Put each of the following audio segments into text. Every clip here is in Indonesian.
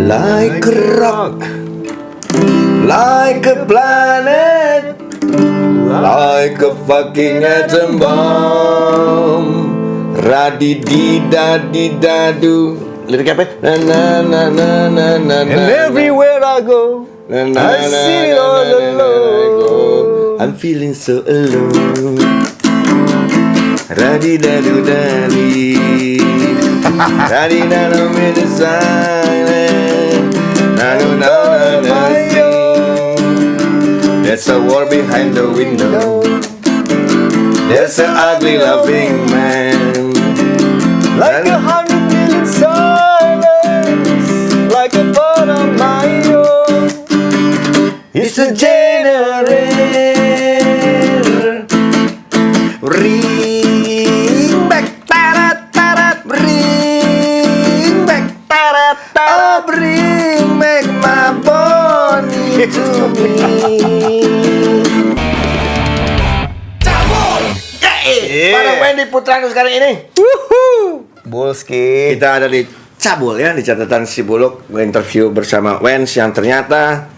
Like a rock, like a planet, like a fucking atom bomb. Radididadidadu. Liriknya apa? Na na na na na na. And everywhere I go, I see it all alone. I'm feeling so alone. Radidadu dadi. Radidadu in the silence. Nanu na na na. There's a war behind the window. There's an ugly laughing man. Like 100 million silence, like a part of my own. It's a generator. Ring back, tarat, tarat. Bring back, tarat, tarat. Oh, bring back my Bonnie to me. Para Wendy Putrano sekarang ini. Bolski. Kita ada di Cabul ya, di catatan si Buluk. Gue interview bersama Wens yang ternyata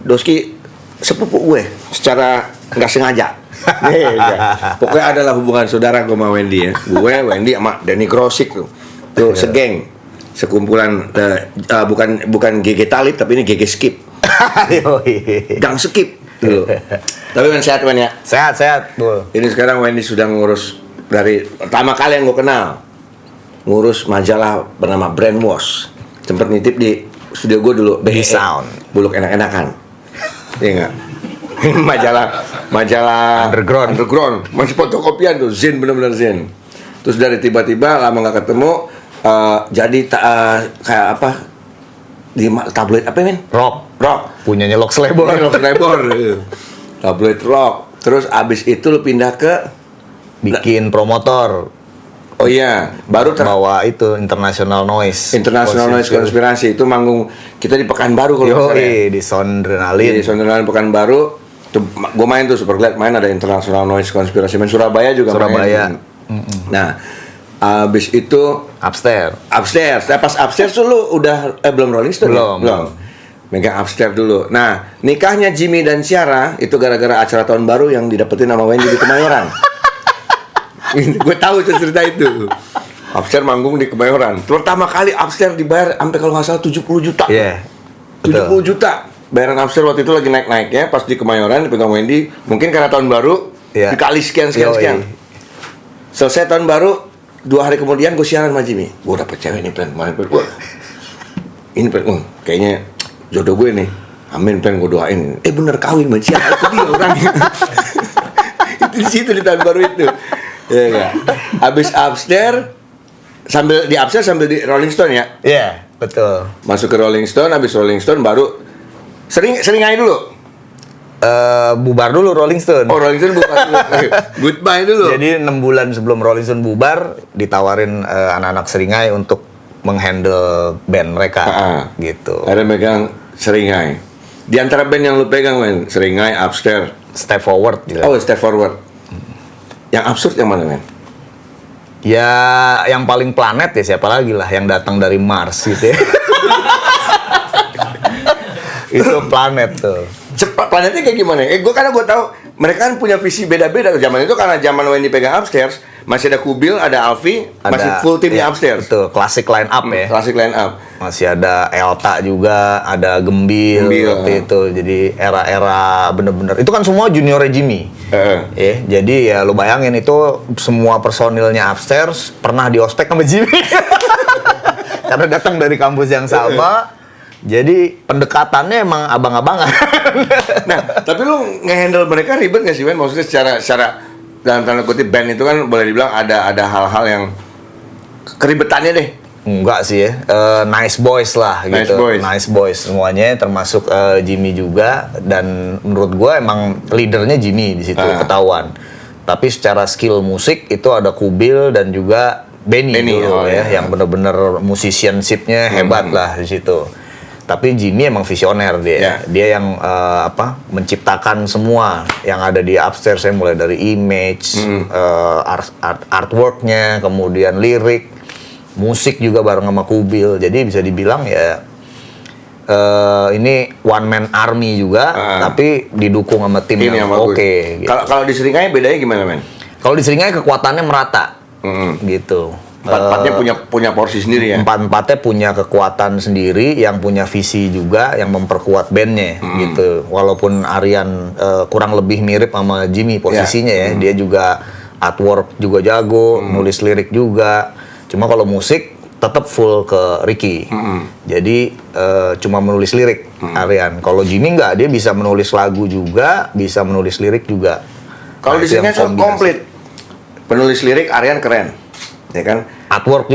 Doski sepupu gue secara nggak sengaja. Pokoknya adalah hubungan saudara gue sama Wendy ya. Gue, Wendy sama Denny Grosik tuh segeng, sekumpulan bukan GG Talib tapi ini GG Skip. Gang Skip dulu. Tapi Wen sehat Wen ya. Sehat, Bul. Ini sekarang Wendy sudah ngurus dari pertama kali yang gue kenal. Ngurus majalah bernama Brainwash. Sempet nitip di studio gue dulu, BE Sound. Buluk enak-enakan. Iya enggak? majalah underground. Masih fotokopian tuh, Zen, bener-bener Zen. Terus dari tiba-tiba lama gak ketemu, jadi kayak apa? Di tabloid apa men? Rock. Iya, Punyanya Lox Labor. Tabloid rock. Terus abis itu lu pindah ke Bikin promotor. Oh iya, baru bawa itu International Noise Konspirasi itu manggung kita di Pekanbaru kalau nggak salah ya. Di Sondrenalin. Di Sondrenalin Pekanbaru. Gue main tuh Superglad, main ada International Noise Konspirasi. Main Surabaya juga main. Nah, abis itu Upstairs. Nah, pas upstairs tuh lu udah belum Rolling Stone? Belum. Megang upstairs dulu. Nah, nikahnya Jimmy dan Ciara itu gara-gara acara tahun baru yang didapetin sama Wendy di Kemayoran. Gue tahu cerita itu. Upstairs manggung di Kemayoran. Pertama kali upstairs dibayar sampai kalau nggak salah 70 juta. Iya. 70 juta. Bayaran upstairs waktu itu lagi naik-naiknya pas di Kemayoran dipegang Wendy. Mungkin karena tahun baru dikali sekian. Selesai tahun baru 2 hari kemudian gue siaran sama Jimmy. Gue dapet cewek nih plan kemarin. Ini plan, kayaknya jodoh gue nih. Amin plan gue doain. Bener kawin sama Ciara itu dia orangnya. Itu di situ di tahun baru itu. Iya enggak. Habis upstairs sambil di Rolling Stone ya? Iya, betul. Masuk ke Rolling Stone, habis Rolling Stone baru sering aja dulu. Bubar dulu Rolling Stone. Oh, Rolling Stone bubar dulu. Goodbye dulu. Jadi 6 bulan sebelum Rolling Stone bubar, ditawarin anak-anak Seringai untuk menghandle band mereka gitu. Ada megang Seringai. Di antara band yang lu pegang, men, Seringai, Upstairs, Step Forward gitu. Oh, Step Forward. Yang absurd yang mana, men? Ya, yang paling planet ya siapa lagi lah yang datang dari Mars gitu ya. Itu planet tuh. Cepat planetnya kayak gimana? Karena gue tahu mereka kan punya visi beda-beda zaman itu karena zaman Wendy pegang Upstairs masih ada Kubil, ada Alfi, masih full tim di Upstairs. Betul, classic line up ya. Classic line up. Masih ada Elta juga, ada Gembil waktu itu. Jadi era-era bener-bener. Itu kan semua junior Jimmy. Jadi ya lo bayangin itu semua personilnya Upstairs pernah di ospek sama Jimmy. Karena datang dari kampus yang sama. Jadi pendekatannya emang abang-abangan. Nah, tapi lu nge-handle mereka ribet nggak sih, Ben? Maksudnya secara dalam tanda kutip band itu kan boleh dibilang ada hal-hal yang keribetannya deh. Enggak sih ya, nice boys lah gitu. Nice boys semuanya, termasuk Jimmy juga. Dan menurut gue emang leadernya Jimmy di situ ketahuan. Tapi secara skill musik itu ada Kubil dan juga Benny dulu yang bener-bener musicianship-nya hebat lah di situ. Tapi Jimmy emang visioner dia. Dia yang menciptakan semua yang ada di Upstairs, mulai dari image, artworknya, kemudian lirik, musik juga bareng sama Kubil. Jadi bisa dibilang ya ini one man army juga, tapi didukung sama tim yang oke. Gitu. Kalau di Seringai bedanya gimana, men? Kalau di Seringai kekuatannya merata, gitu. Empat-empatnya punya porsi sendiri ya? Empat-empatnya punya kekuatan sendiri, yang punya visi juga, yang memperkuat bandnya, gitu. Walaupun Aryan kurang lebih mirip sama Jimmy posisinya ya, dia juga artwork juga jago, nulis lirik juga. Cuma kalau musik tetap full ke Ricky. Jadi cuma menulis lirik Aryan. Kalau Jimmy nggak, dia bisa menulis lagu juga, bisa menulis lirik juga. Kalau di sini komplit. Penulis lirik Aryan keren, ya kan? Artwork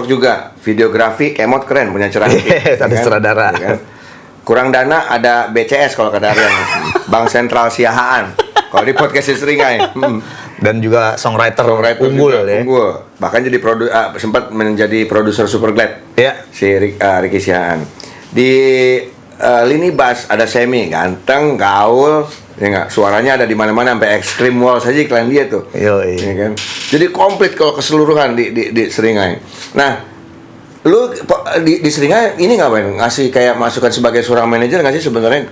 juga, videografi, kemot keren, punya cerah. Ada sutradara. Ya kan? Kurang dana ada BCS kalau kata Aryan, Bank Sentral Siahaan. Kalau di podcast Seringai. Dan juga songwriter unggul ya. Unggul. Bahkan jadi sempat menjadi produser Superglad. Ya. Si Ricky Siahaan. Di lini bass ada Semi, ganteng, gaul, ya nggak? Suaranya ada di mana-mana sampai Extreme Wall saja iklan dia tuh. Ya kan? Jadi komplit kalau keseluruhan di Seringai. Nah, lu di Seringai ini ngapain? Ngasih kayak masukan sebagai seorang manajer nggak sih sebenarnya?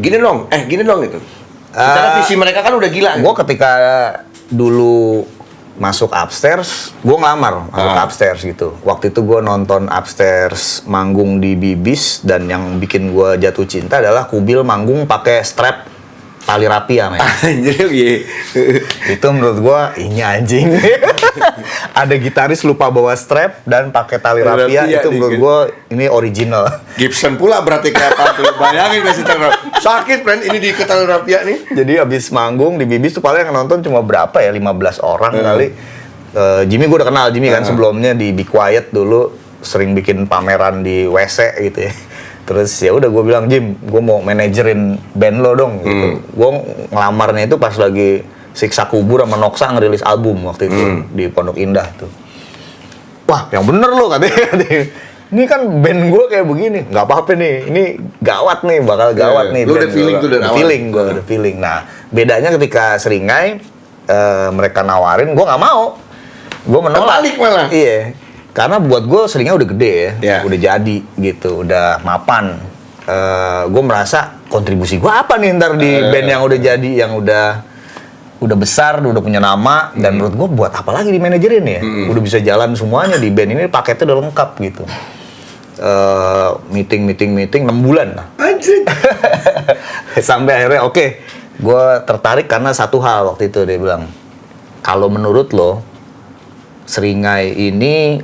Gini dong gitu. Secara visi mereka kan udah gila. Gue ketika dulu masuk Upstairs, gue ngelamar masuk Upstairs gitu. Waktu itu gue nonton Upstairs manggung di Bibis, dan yang bikin gue jatuh cinta adalah Kubil manggung pakai strap tali rapia, men. Anjir, itu menurut gue ini anjing. Ada gitaris lupa bawa strap dan pakai tali rapia, itu menurut gue ini original. Gibson pula berarti kayak apa tuh? Bayangin kasih tali sakit, friend, ini di tali rapia nih. Jadi abis manggung di Bibis tuh paling yang nonton cuma berapa ya, 15 orang kali. Jimmy gue udah kenal Jimmy kan sebelumnya di Be Quiet dulu, sering bikin pameran di WC gitu ya. Terus ya udah gue bilang, Jim, gue mau manajerin band lo dong gitu. Gue ngelamarnya itu pas lagi Siksa Kubur sama Noxa ngerilis album waktu itu di Pondok Indah tuh. Wah, yang bener lo katanya. Ini kan band gue kayak begini, nggak apa-apa nih. Ini gawat nih, bakal gawat nih. Lu udah feeling tuh dari awal. Gue udah feeling. Nah, bedanya ketika Seringai mereka nawarin, gue nggak mau. Gue menolak. Terbalik malah. Iya. Karena buat gue Seringai udah gede ya, Yeah. udah jadi gitu, udah mapan. Gue merasa kontribusi gue apa nih ntar di band yang udah jadi, yang udah besar, udah punya nama, dan menurut gue buat apa lagi di manajerin ya? Udah bisa jalan semuanya di band ini, paketnya udah lengkap gitu. Meeting 6 bulan lah. Anjir. Sampai akhirnya oke, gue tertarik karena satu hal waktu itu dia bilang, kalau menurut lo Seringai ini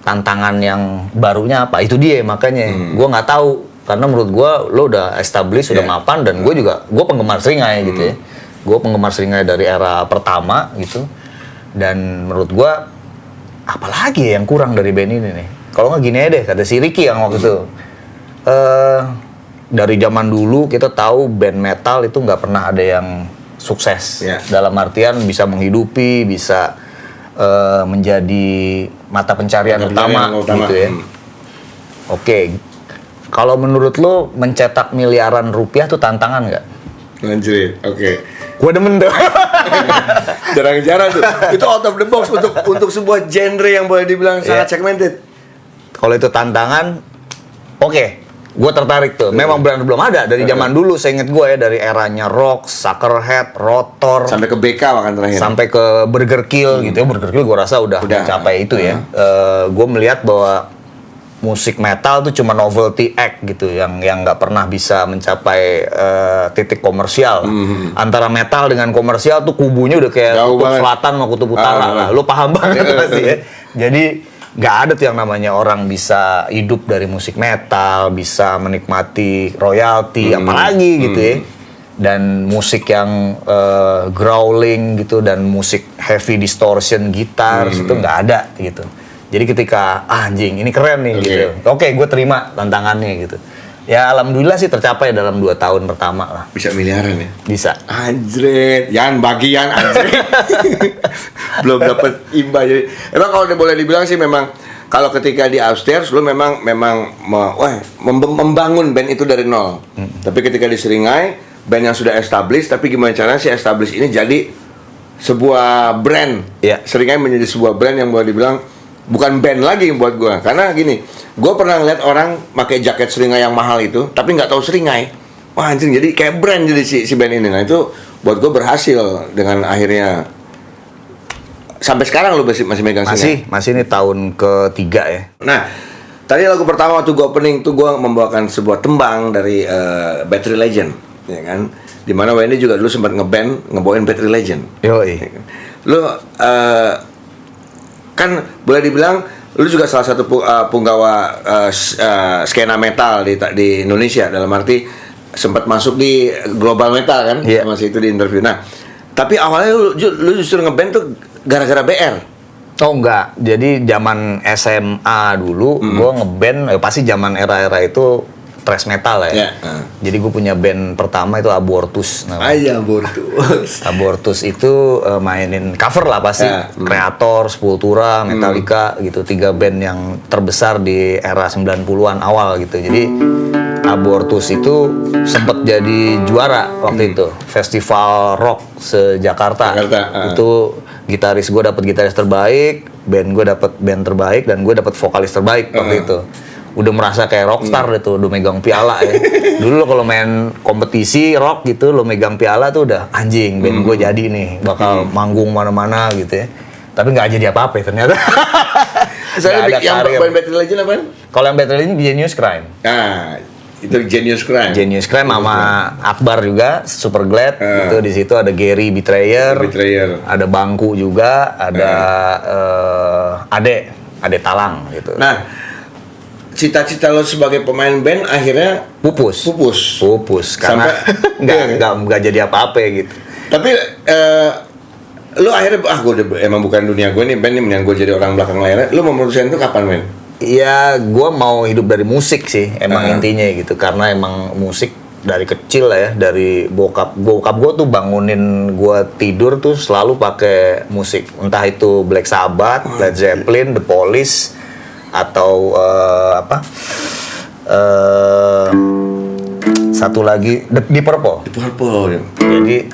tantangan yang barunya apa? Itu dia makanya. Gue nggak tahu karena menurut gue lo udah established, udah mapan, dan gue penggemar Seringai gitu ya. Gue penggemar Seringai dari era pertama gitu. Dan menurut gue apalagi yang kurang dari band ini nih? Kalau nggak gini aja deh, kata si Ricky yang waktu itu. Dari zaman dulu kita tahu band metal itu nggak pernah ada yang sukses. Dalam artian bisa menghidupi, bisa menjadi mata pencarian utama gitu ya. Oke. Kalau menurut lo mencetak miliaran rupiah tuh tantangan nggak? Anjir, oke. Gue demen tuh. Jarang-jarang tuh. Itu out of the box untuk sebuah genre yang boleh dibilang sangat segmented. Kalau itu tantangan, oke. Gue tertarik tuh. Memang belum ada dari zaman dulu. Saya inget gue ya, dari eranya Rock, Suckerhead, Rotor, sampai ke BK bahkan terakhir. Sampai ke Burger Kill gitu ya. Burger Kill gue rasa udah mencapai itu ya. Gue melihat bahwa musik metal tuh cuma novelty act gitu, yang nggak pernah bisa mencapai titik komersial. Antara metal dengan komersial tuh kubunya udah kayak jauh kutub banget. selatan sama kutub utara lah. Lu paham banget pasti ya. Jadi nggak ada tuh yang namanya orang bisa hidup dari musik metal, bisa menikmati royalti, apalagi gitu ya. Dan musik yang growling gitu, dan musik heavy distortion gitar itu nggak ada gitu. Jadi ketika anjing ini keren nih gitu. Oke, gue terima tantangannya gitu. Ya alhamdulillah sih tercapai dalam 2 tahun pertama lah. Bisa miliaran ya? Bisa. Anjret, jangan bagian anjret. Belum dapat imbal. Jadi emang kalau boleh dibilang sih memang kalau ketika di Upstairs lu memang membangun band itu dari nol. Tapi ketika di Seringai, band yang sudah established, tapi gimana caranya si established ini jadi sebuah brand. Yeah. Seringai menjadi sebuah brand yang boleh dibilang bukan band lagi buat gue. Karena gini, gue pernah ngeliat orang pakai jaket seringai yang mahal itu, tapi nggak tahu seringai. Wah anjing, jadi kayak brand jadi si band ini. Nah itu buat gue berhasil dengan akhirnya. Sampai sekarang lu masih megang seringai? Masih ini tahun ketiga ya. Nah, tadi lagu pertama waktu gue opening tuh gue membawakan sebuah tembang dari Battery Legend, ya kan? Dimana Wendy juga dulu sempat ngebawain Battery Legend. Yoi. Lu kan boleh dibilang lu juga salah satu punggawa skena metal di Indonesia, dalam arti sempat masuk di global metal kan, masih itu di interview. Nah, tapi awalnya lu justru ngeband tuh gara-gara BR. Oh enggak, jadi zaman SMA dulu gue ngeband, pasti zaman era-era itu thrash metal ya. Jadi gue punya band pertama itu Abortus namanya. Abortus. Abortus itu mainin cover lah pasti. Kreator, Sepultura, Metallica gitu, 3 band yang terbesar di era 90-an awal gitu. Jadi Abortus itu sempat jadi juara waktu itu, festival rock se-Jakarta. Itu gitaris gue dapet gitaris terbaik, band gue dapet band terbaik, dan gue dapet vokalis terbaik waktu itu. Udah merasa kayak rockstar itu, udah megang piala ya. Dulu lo kalau main kompetisi rock gitu, lo megang piala tuh udah anjing, band gue jadi nih, bakal manggung mana-mana gitu ya. Tapi nggak jadi apa-apa ternyata. Saya yang band Battery Legend apa? Kalau yang Battery Legend Genius Crime. Nah, itu Genius Crime. Genius Crime sama Akbar juga, Super Glad. Itu di situ ada Gary Betrayer. Ada Bangku juga, ada Ade Talang gitu. Nah, cita-cita lo sebagai pemain band akhirnya pupus karena nggak jadi apa-apa gitu. Tapi lo akhirnya emang bukan dunia gue nih band nih, mendingan gue jadi orang belakang layar. Lo memutuskan itu kapan, men? Iya, gue mau hidup dari musik sih, emang intinya gitu. Karena emang musik dari kecil lah ya, dari bokap gue tuh bangunin gue tidur tuh selalu pakai musik. Entah itu Black Sabbath, Led Zeppelin, The Police, atau satu lagi Deep Purple. Ya. Jadi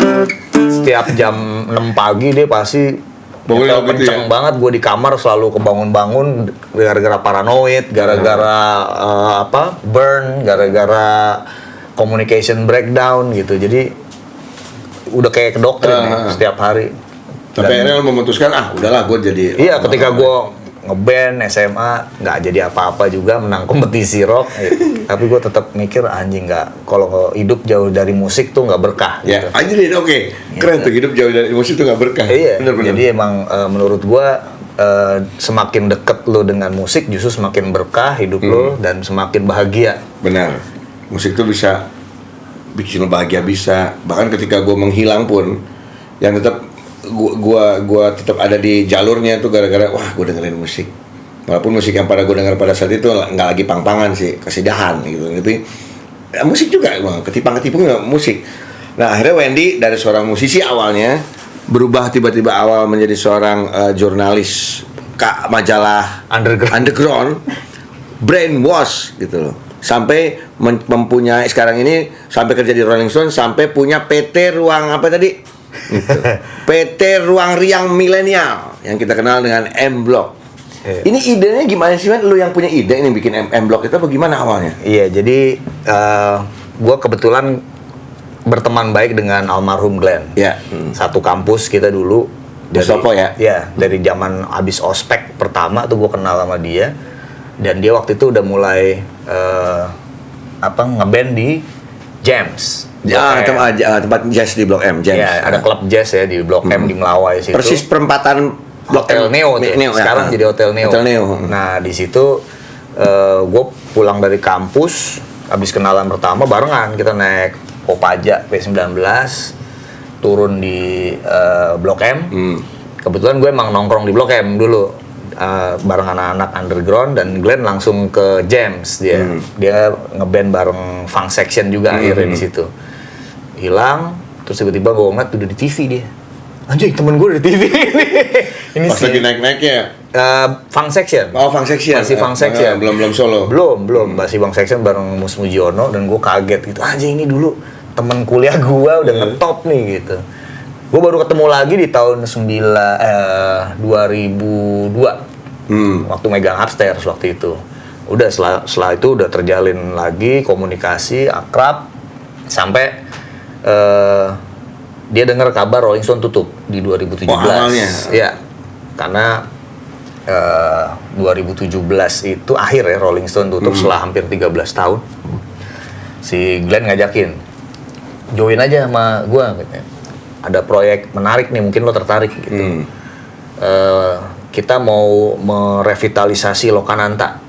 setiap jam 6 pagi dia pasti kenceng banget, gue di kamar selalu kebangun-bangun gara-gara paranoid, gara-gara burn, gara-gara communication breakdown gitu. Jadi udah kayak kedoktrin setiap hari. Tapi akhirnya lo memutuskan udahlah gue jadi. Iya, ketika gue ngeband SMA nggak jadi apa-apa juga, menang kompetisi rock tapi gue tetap mikir anjing, nggak, kalau hidup jauh dari musik tuh nggak berkah gitu. Anjing, keren tuh, hidup jauh dari musik tuh nggak berkah. Iya, bener. Jadi emang menurut gue semakin deket lo dengan musik justru semakin berkah hidup lo dan semakin bahagia. Benar, musik tuh bisa bikin lo bahagia, bisa bahkan ketika gue menghilang pun yang tetap gua tetap ada di jalurnya tuh gara-gara gue dengerin musik. Walaupun musik yang pada gue dengar pada saat itu nggak lagi pang-pangan sih, kesidahan gitu. Tapi musik juga, ketipang-ketipung nggak musik. Nah akhirnya Wendy dari seorang musisi awalnya berubah tiba-tiba awal menjadi seorang jurnalis majalah underground, brainwash gitu loh. Sampai mempunyai sekarang ini, sampai kerja di Rolling Stone, sampai punya PT Ruang apa tadi? Gitu. PT Ruang Riang Milenial yang kita kenal dengan M Block. Ini idenya gimana sih, Lu yang punya ide ini bikin M Block itu apa gimana awalnya? Iya, jadi gue kebetulan berteman baik dengan almarhum Glenn. Satu kampus kita dulu. Mustopo ya? Iya, dari zaman abis ospek pertama tuh gue kenal sama dia. Dan dia waktu itu udah mulai ngeband di Jams. Tempat jazz di Blok M. Ya, ada klub jazz ya di Blok M di Melawai situ. Persis perempatan Blok Hotel Neo tuh. Sekarang jadi Hotel Neo. Nah, di situ gue pulang dari kampus, habis kenalan pertama barengan kita naik Kopaja P19 turun di Blok M. Kebetulan gue emang nongkrong di Blok M dulu. Bareng anak-anak underground, dan Glenn langsung ke Jams dia ngeband bareng Funk Section juga akhirnya di situ. Hilang, terus tiba-tiba gue ngeliat udah di TV dia. Anjing, temen gue udah di TV. Ini pas lagi naik-naiknya. Funk Section. Oh, Funk Section. Masih Funk Section. Belum solo. Belum. Masih Funk Section bareng Mus Mujiono, dan gue kaget gitu. Anjing, ini dulu temen kuliah gue udah ngetop nih gitu. Gue baru ketemu lagi di tahun 2002. waktu megang Upstairs waktu itu. Udah setelah itu udah terjalin lagi komunikasi akrab sampai dia dengar kabar Rolling Stone tutup di 2017. Oh, awalnya. Ya, karena 2017 itu akhir ya Rolling Stone tutup setelah hampir 13 tahun. Si Glenn ngajakin, join aja sama gua gitu. Ada proyek menarik nih, mungkin lo tertarik gitu. Kita mau merevitalisasi Lokananta.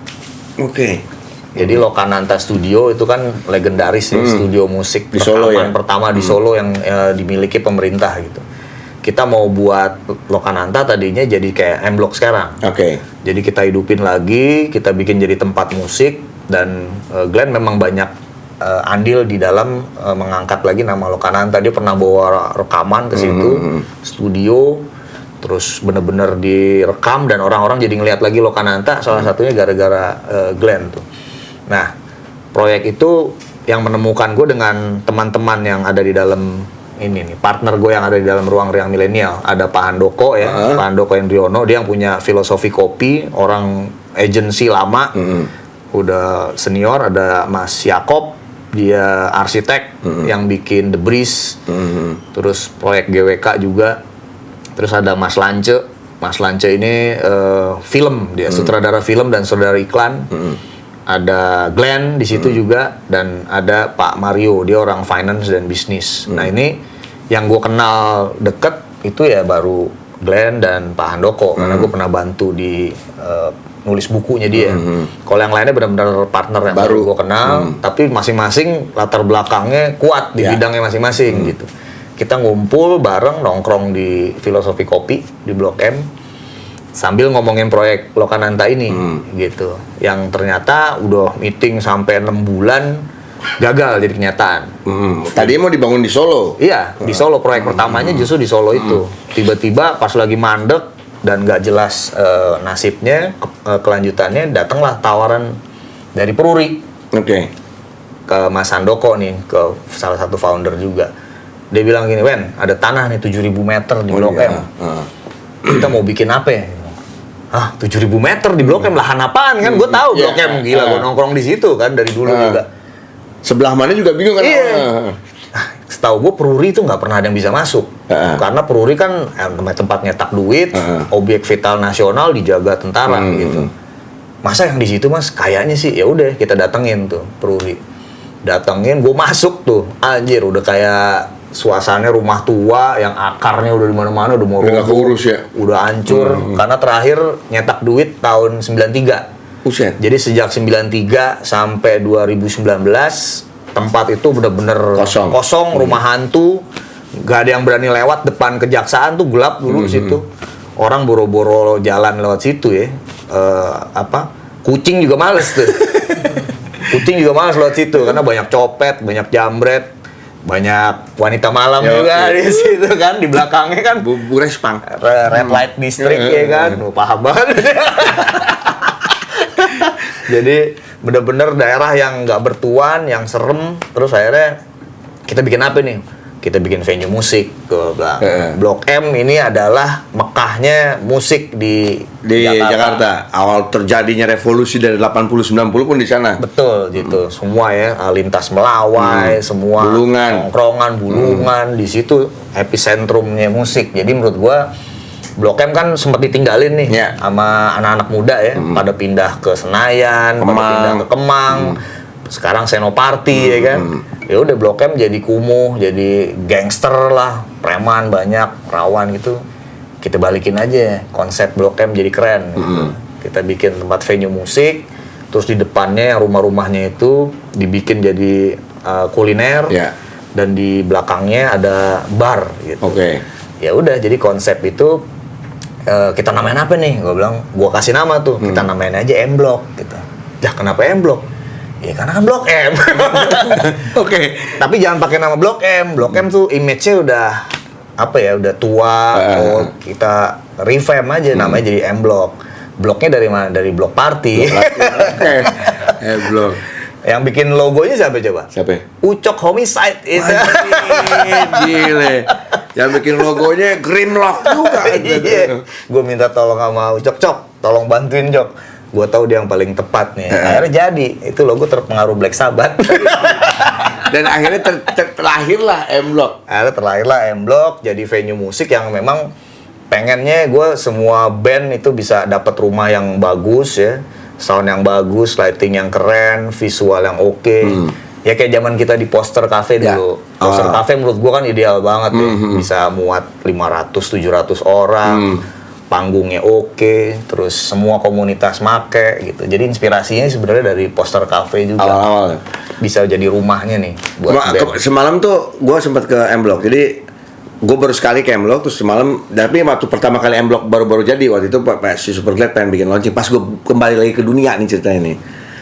Oke. Jadi Lokananta Studio itu kan legendaris ya, studio musik di Solo ya? pertama di Solo yang dimiliki pemerintah gitu. Kita mau buat Lokananta tadinya jadi kayak M Block sekarang. Oke. Jadi kita hidupin lagi, kita bikin jadi tempat musik, dan Glenn memang banyak andil di dalam mengangkat lagi nama Lokananta. Dia pernah bawa rekaman ke situ, studio, terus bener-bener direkam dan orang-orang jadi ngeliat lagi Lokananta. Salah satunya gara-gara Glenn tuh. Nah, proyek itu yang menemukan gue dengan teman-teman yang ada di dalam ini nih, partner gue yang ada di dalam ruang riang milenial. Ada Pak Handoko ya, Pak Handoko Hendriono, dia yang punya Filosofi Kopi, orang agensi lama, udah senior. Ada Mas Yakob, dia arsitek yang bikin The Breeze, terus proyek GWK juga. Terus ada Mas Lance. Mas Lance ini film, dia sutradara film dan sutradara iklan. Ada Glenn di situ juga, dan ada Pak Mario, dia orang finance dan bisnis. Nah ini yang gue kenal deket itu ya baru Glenn dan Pak Handoko, karena gue pernah bantu di nulis bukunya dia. Kalau yang lainnya benar-benar partner yang baru gue kenal, tapi masing-masing latar belakangnya kuat di bidangnya masing-masing gitu. Kita ngumpul bareng, nongkrong di Filosofi Kopi di Blok M sambil ngomongin proyek Lokananta ini gitu. Yang ternyata udah meeting sampai 6 bulan gagal jadi kenyataan. Tadi mau dibangun di Solo. Iya, di Solo proyek pertamanya justru di Solo itu. Tiba-tiba pas lagi mandek dan nggak jelas nasibnya, kelanjutannya, datanglah tawaran dari Peruri. Oke. Ke Mas Handoko nih, ke salah satu founder juga. Dia bilang gini, "Wen, ada tanah nih 7.000 meter di Blok M. Kita mau bikin apa ya?" "Hah, 7.000 meter di Blok M, lahan apaan kan? Gue tahu Blok M, gila, gue nongkrong di situ kan dari dulu juga." Sebelah mana juga bingung kan? Iya. Setahu gue Peruri itu nggak pernah ada yang bisa masuk. Karena Peruri kan tempat nyetak duit, objek vital nasional, dijaga tentara gitu. Masa yang di situ Mas? Kayaknya sih. Ya udah, kita datengin tuh Peruri. Datengin, gue masuk tuh. Anjir, udah kayak suasananya rumah tua yang akarnya udah di mana-mana, udah mau rubuh, ya? Udah hancur karena terakhir nyetak duit tahun 93. Buset. Jadi sejak 93 sampai 2019 tempat itu bener-bener kosong, rumah hantu, gak ada yang berani lewat depan kejaksaan tuh, gelap dulu situ. Orang boro-boro jalan lewat situ ya. Kucing juga males tuh. Kucing juga males lewat situ karena banyak copet, banyak jambret, banyak wanita malam juga di situ kan, di belakangnya kan Bu Respang, Red Light District ya kan, paham banget. Jadi bener-bener daerah yang nggak bertuan, yang serem. Terus akhirnya kita bikin apa nih? Kita bikin venue musik. Blok M ini adalah Mekahnya musik di Jakarta. Awal terjadinya revolusi dari 80-90 pun di sana. Betul gitu. Semua ya, lintas Melawai, semua nongkrongan, bulungan, di situ epicentrumnya musik. Jadi menurut gua Blok M kan sempat ditinggalin nih sama anak-anak muda ya, pada pindah ke Senayan, pada pindah ke Kemang, sekarang Senopati ya kan. Ya udah Blok M jadi kumuh, jadi gangster lah, preman banyak, rawan gitu. Kita balikin aja konsep Blok M jadi keren gitu. Kita bikin tempat venue musik, terus di depannya rumah-rumahnya itu dibikin jadi kuliner, dan di belakangnya ada bar gitu. Ya udah, jadi konsep itu kita namain apa nih? Gue bilang, gue kasih nama tuh, kita namain aja M Block gitu. Lah kenapa M Block? Ya karena kan Blok M. Tapi jangan pakai nama Blok M. Blok M tuh image-nya udah apa ya, udah tua. Kita revamp aja namanya jadi M Block. Bloknya dari mana? Dari Blok Party. M Block. Yang bikin logonya siapa coba? Siapa? Ucok Homicide itu. Gile. Yang bikin logonya Grimlock juga. Gue minta tolong sama Ucok Cok. tolong bantuin Jok. Gue tahu dia yang paling tepat nih. Akhirnya jadi. Itu logo terpengaruh Black Sabbath. Dan akhirnya terlahirlah M Block. Akhirnya terlahirlah M Block jadi venue musik yang memang pengennya gue semua band itu bisa dapat rumah yang bagus ya, sound yang bagus, lighting yang keren, visual yang oke. Ya kayak zaman kita di Poster Cafe dulu. Poster Cafe menurut gue kan ideal banget ya. Bisa muat 500-700 orang. Panggungnya oke, terus semua komunitas make gitu. Jadi inspirasinya sebenarnya dari Poster Cafe juga. Awal-awal. Bisa jadi rumahnya nih buat band. Semalam tuh gue sempat ke M Block. Jadi gue baru sekali ke M Block, terus semalam, tapi waktu pertama kali M Block baru-baru jadi, waktu itu si Superglad pengen bikin launching. Pas gue kembali lagi ke dunia nih ceritanya nih.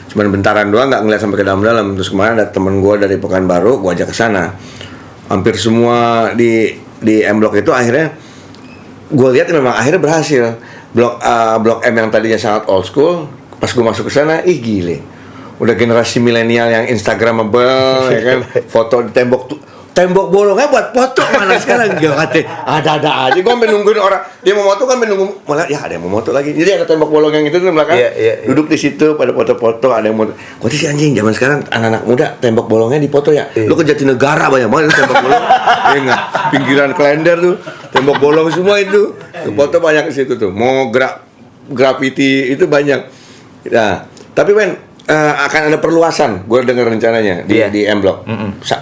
Cuman bentaran doang, nggak ngeliat sampai ke dalam-dalam. Terus kemarin ada temen gue dari Pekanbaru, gue ajak ke sana. Hampir semua di M Block itu akhirnya gue lihat memang akhirnya berhasil. Blok M yang tadinya sangat old school, pas gue masuk ke sana, gile. Udah generasi milenial yang instagramable, ya kan, foto di tembok bolongnya buat foto mana sekarang gak ada aja. Gue sampai nungguin orang dia mau foto kan, menunggu malah ya ada yang mau foto lagi. Jadi ada tembok bolong yang itu di belakang, duduk di situ pada foto-foto, ada yang mau. Kok sih anjing zaman sekarang anak-anak muda tembok bolongnya di foto ya. Lu ke Jatinegara banyak banget tembok bolong. Ya enggak, pinggiran Klender tuh tembok bolong semua itu. Foto banyak di situ tuh. Mau graffiti itu banyak. Nah, tapi Wen, akan ada perluasan, gue dengar rencananya di M Block.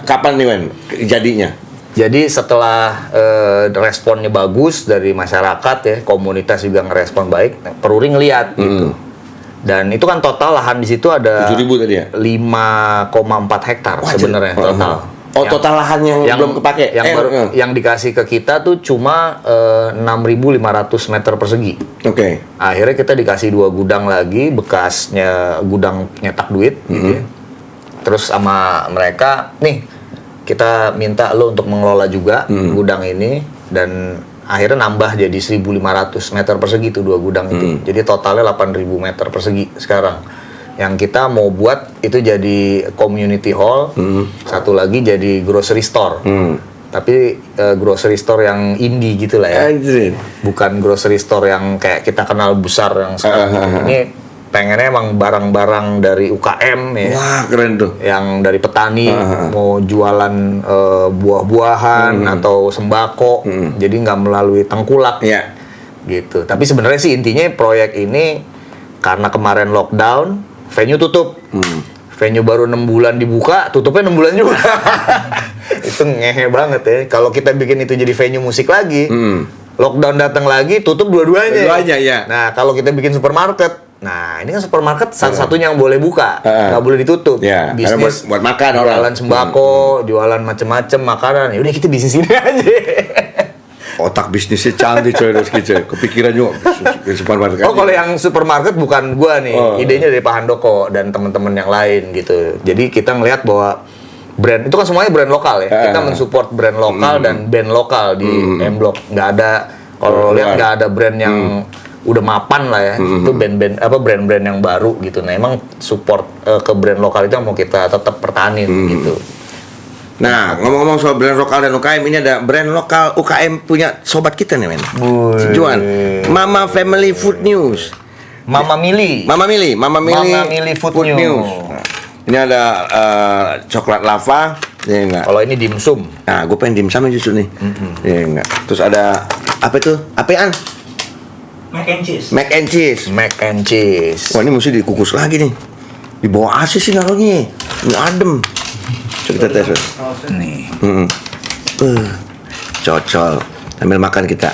Kapan nih Wen jadinya? Jadi setelah responnya bagus dari masyarakat ya, komunitas juga ngerespon baik, Peruri ngeliat gitu. Dan itu kan total lahan di situ ada 7.000 tadi ya? 5,4 hektar sebenarnya total. Total lahan yang belum kepake? Yang dikasih ke kita tuh cuma 6.500 meter persegi. Oke. Akhirnya kita dikasih 2 gudang lagi, bekasnya gudang nyetak duit gitu ya. Terus sama mereka, nih kita minta lo untuk mengelola juga gudang ini, dan akhirnya nambah jadi 1.500 meter persegi tuh 2 gudang itu. Jadi totalnya 8.000 meter persegi sekarang. Yang kita mau buat itu jadi community hall, satu lagi jadi grocery store. Tapi grocery store yang indie gitu lah ya. Bukan grocery store yang kayak kita kenal besar yang sekarang. Ini pengennya emang barang-barang dari UKM ya. Wah, keren tuh. Yang dari petani mau jualan buah-buahan atau sembako. Jadi nggak melalui tengkulak. Gitu. Tapi sebenarnya sih intinya proyek ini karena kemarin lockdown, venue tutup. Venue baru 6 bulan dibuka, tutupnya 6 bulan juga. Itu ngehe banget ya. Kalau kita bikin itu jadi venue musik lagi, lockdown datang lagi, tutup dua-duanya. Ya. Nah, kalau kita bikin supermarket, nah ini kan supermarket satu-satunya yang boleh buka, nggak boleh ditutup. Bisnis buat makan jualan orang. sembako, jualan macem-macem makanan. Ya udah kita bisnis ini aja. Otak bisnisnya canggih coy, kepikiran juga supermarket. Kalau yang supermarket bukan gua nih, idenya dari Pak Handoko dan teman-teman yang lain gitu. Jadi kita ngelihat bahwa brand itu kan semuanya brand lokal ya. Kita mensupport brand lokal dan band lokal di M Block. Nggak ada, kalau lihat nggak ada brand yang udah mapan lah ya. Itu brand-brand yang baru gitu. Nah, emang support ke brand lokal itu yang mau kita tetap pertahanin gitu. Nah, ngomong-ngomong soal brand lokal dan UKM, ini ada brand lokal UKM punya sobat kita nih, men. Juan, Mama Family Food News. Mama Mili Food News. Ini ada coklat lava, ya enggak. Kalau ini dimsum. Nah, gue pengen dimsum justru nih. Ya enggak. Terus ada apa itu? Apaan? Mac and cheese. Wah, ini mesti dikukus lagi nih. Di bawah AC sih naruhnya. Ini adem. Coba kita tes. Nih. Cocol. Sambil makan kita.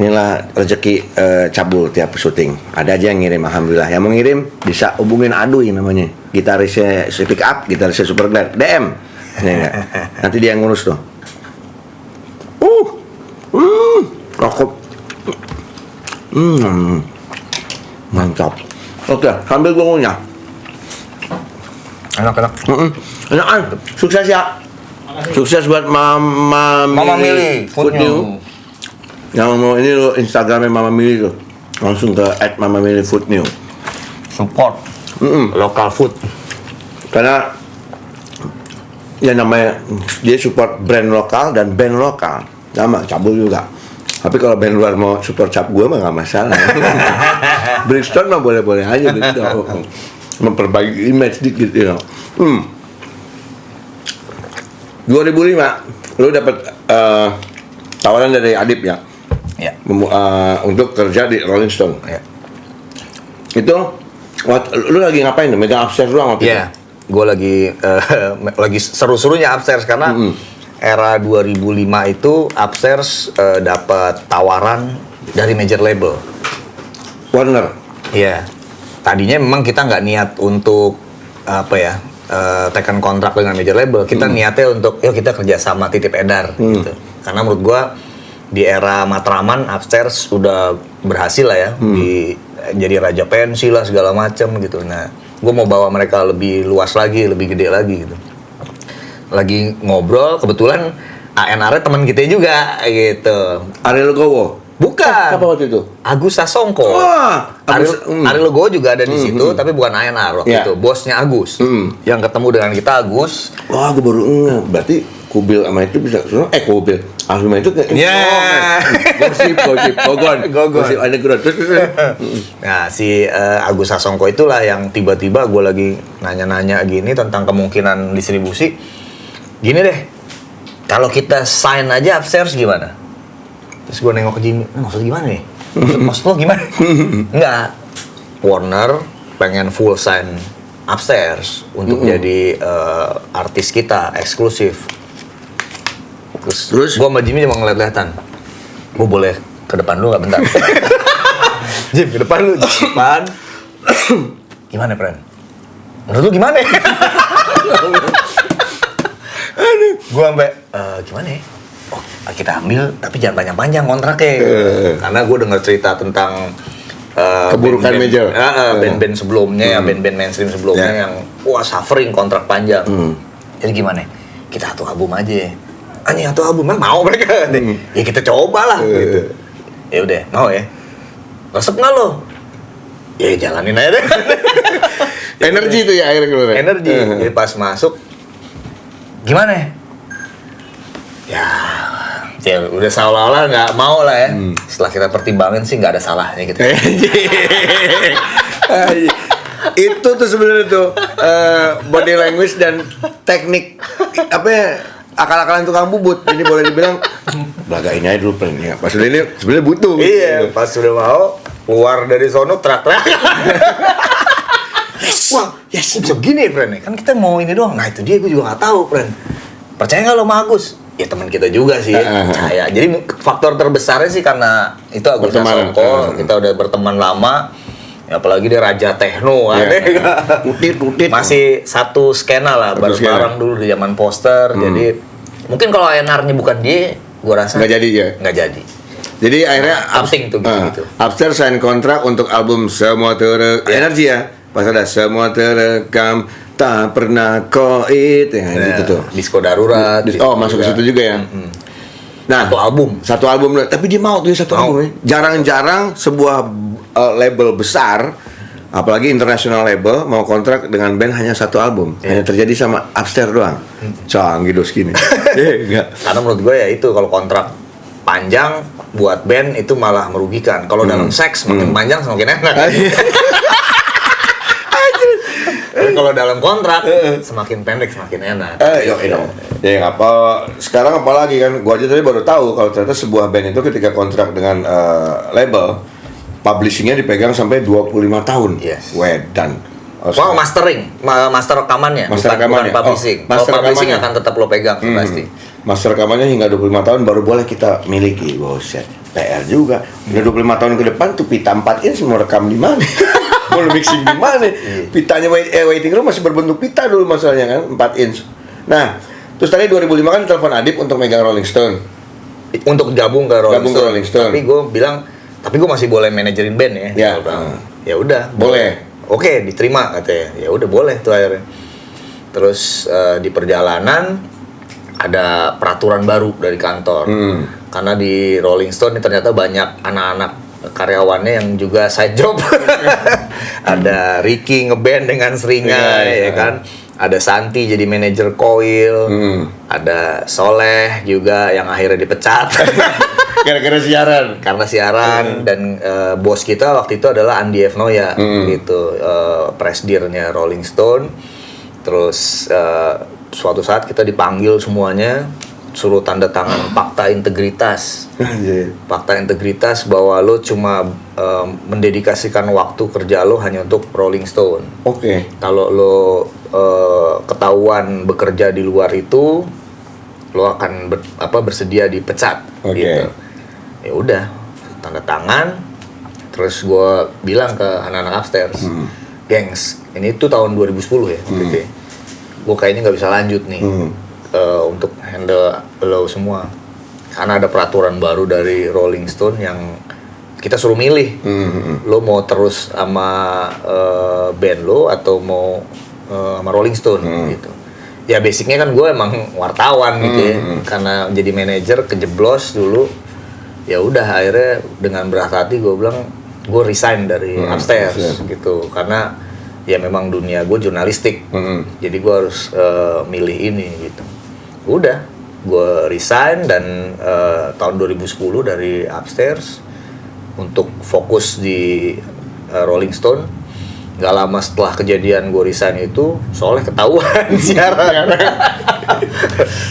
Inilah rezeki cabul tiap syuting. Ada aja yang ngirim, alhamdulillah. Yang mau ngirim bisa hubungin Aduy namanya. Gitarisnya Speak Up, gitarisnya Superglad. DM. Nanti dia yang ngurus tuh. Rokok. Mantap. Oke, sambil gue ngunyah. Enak. Enakan. Sukses ya. Sukses buat Mama Mili Food News. Yang mau ini lo Instagramnya Mama Mili tuh. Langsung ke @mamamili food news. Support local food. Karena ya namanya dia support brand lokal dan band lokal. Sama cabul juga. Tapi kalau band luar mau support cap gue mah nggak masalah. Brixton mah boleh-boleh aja gitu. Memperbaiki image dikit you know. 2005 lu dapat tawaran dari Adib ya? Ya. Untuk kerja di Rolling Stone. Ya. Itu lu lagi ngapain? Megang upstairs doang waktu itu? Iya. Gue lagi seru-serunya upstairs karena era 2005 itu upstairs dapat tawaran dari major label. Warner. Iya. Tadinya memang kita nggak niat untuk tekan kontrak dengan major label. Kita niatnya untuk yuk kita kerja sama titip edar gitu. Karena menurut gua di era Matraman upstairs udah berhasil lah ya jadi raja pensi lah segala macam gitu. Nah, gua mau bawa mereka lebih luas lagi, lebih gede lagi gitu. Lagi ngobrol, kebetulan ANR-nya teman kita juga gitu. Ariel Gowo. Bukan. Apa waktu itu? Agus Sasongko. Ariel Gowo juga ada di situ, tapi bukan ANR waktu itu. Bosnya Agus. Yang ketemu dengan kita Agus. Wah, gue baru berarti Kubil sama itu bisa Kubil. Alvima itu kayak Gosip ada terus. Nah, si Agus Sasongko itulah yang tiba-tiba gue lagi nanya-nanya gini tentang kemungkinan distribusi. Gini deh, kalau kita sign aja upstairs gimana? Terus gue nengok ke Jimmy, maksud gimana nih? Maksud lo gimana? Enggak, Warner pengen full sign upstairs untuk jadi artis kita, eksklusif. Terus gue sama Jimmy cuma ngeliat-lihatan. Gue boleh ke depan lu gak bentar? Jim, ke depan lu, depan. Gimana, Pren? Menurut lu gimana? Gue sampai gimana ya? Oh, kita ambil tapi jangan panjang-panjang kontraknya. Karena gue dengar cerita tentang keburukan major. Band-band sebelumnya, band-band mainstream sebelumnya yang suffering kontrak panjang. Jadi gimana? Kita satu album aja. Anjing satu album mau mereka. Ya kita coba lah gitu. Ya udah, mau ya. Resep nggak lo? Ya jalanin aja deh. Energi itu ya akhirnya keluar. Energi. Jadi pas masuk gimana ya udah seolah-olah nggak mau lah ya. Setelah kita pertimbangin sih nggak ada salahnya gitu. Itu tuh sebenarnya tuh body language dan teknik apa ya, akal-akalan tukang bubut. Ini boleh dibilang belaga ini aja dulu ya. Pas udah ini sebenarnya butuh. Iya, pas sudah mau keluar dari sono teriak-teriak. Wah, yes, bisa begini, Pren. Kan kita mau ini doang. Nah, itu dia, gue juga nggak tahu, Pren. Percaya nggak lo sama Agus? Ya teman kita juga sih, percaya. Jadi faktor terbesarnya sih karena itu Agus Sasongko. Kita udah berteman lama. Ya, apalagi dia raja techno, Tutit. Masih satu skena lah, bareng-bareng dulu di zaman poster. Jadi mungkin kalau ANR-nya bukan dia, gue rasa nggak jadi ya. Nggak jadi. Jadi akhirnya penting tuh gitu. Upstairs sign kontrak untuk album Semua Energi ya. Pas ada semua terekam tak pernah koit ya gitu tuh. Disco Darurat. Masuk ke situ juga ya. Nah, satu album tapi dia mau tuh satu album ya. Jarang-jarang sebuah label besar, apalagi international label mau kontrak dengan band hanya satu album. Hanya terjadi sama Upstairs doang. Canggih dos gini. Enggak. Karena menurut gue ya itu kalau kontrak panjang buat band itu malah merugikan. Kalau dalam seks makin panjang semakin enak. Kalau dalam kontrak semakin pendek semakin enak. Ya apa sekarang apalagi kan gua aja tadi baru tahu kalau ternyata sebuah band itu ketika kontrak dengan label publishingnya dipegang sampai 25 tahun. Yes. Wedan. Master rekamannya, bukan publishing. Master publishing akan tetap lo pegang pasti. Master rekamannya hingga 25 tahun baru boleh kita miliki. Buset, PR juga. Udah 25 tahun ke depan tuh pita 4 inch mau rekam di mana? Mau mixing di mana? Pitanya waiting room masih berbentuk pita dulu masalahnya kan, 4 inch. Nah, terus tadi 2005 kan telepon Adib untuk megang Rolling Stone. Untuk gabung ke Rolling Stone. Tapi gue bilang, tapi gue masih boleh manajerin band ya. Ya udah, boleh. Oke, diterima katanya. Ya udah boleh tuh akhirnya. Terus di perjalanan ada peraturan baru dari kantor. Karena di Rolling Stone ini ternyata banyak anak-anak karyawannya yang juga side job. Ada Ricky ngeband dengan Seringai, ya kan. Ada Santi jadi manajer Coil. Ada Soleh juga yang akhirnya dipecat. Gara-gara siaran. Karena siaran dan bos kita waktu itu adalah Andi F. Noya gitu, presidennya Rolling Stone. Terus suatu saat kita dipanggil semuanya, suruh tanda tangan fakta integritas. Fakta integritas bahwa lo cuma mendedikasikan waktu kerja lo hanya untuk Rolling Stone. Oke. Kalau lo ketahuan bekerja di luar itu, lo akan bersedia dipecat. Gitu. Ya udah, tanda tangan. Terus gue bilang ke anak-anak upstairs, gengs, ini tuh tahun 2010 ya, gue kayaknya nggak bisa lanjut nih untuk handle lo semua, karena ada peraturan baru dari Rolling Stone yang kita suruh milih, lo mau terus sama band lo atau mau sama Rolling Stone gitu. Ya basicnya kan gue emang wartawan gitu ya, karena jadi manajer kejeblos dulu. Ya udah akhirnya dengan berat hati gue bilang gue resign dari upstairs gitu, karena ya memang dunia gue jurnalistik, jadi gue harus milih ini gitu. Udah gue resign dan tahun 2010 dari upstairs untuk fokus di Rolling Stone. Gak lama setelah kejadian gue resign itu, soalnya ketahuan siaran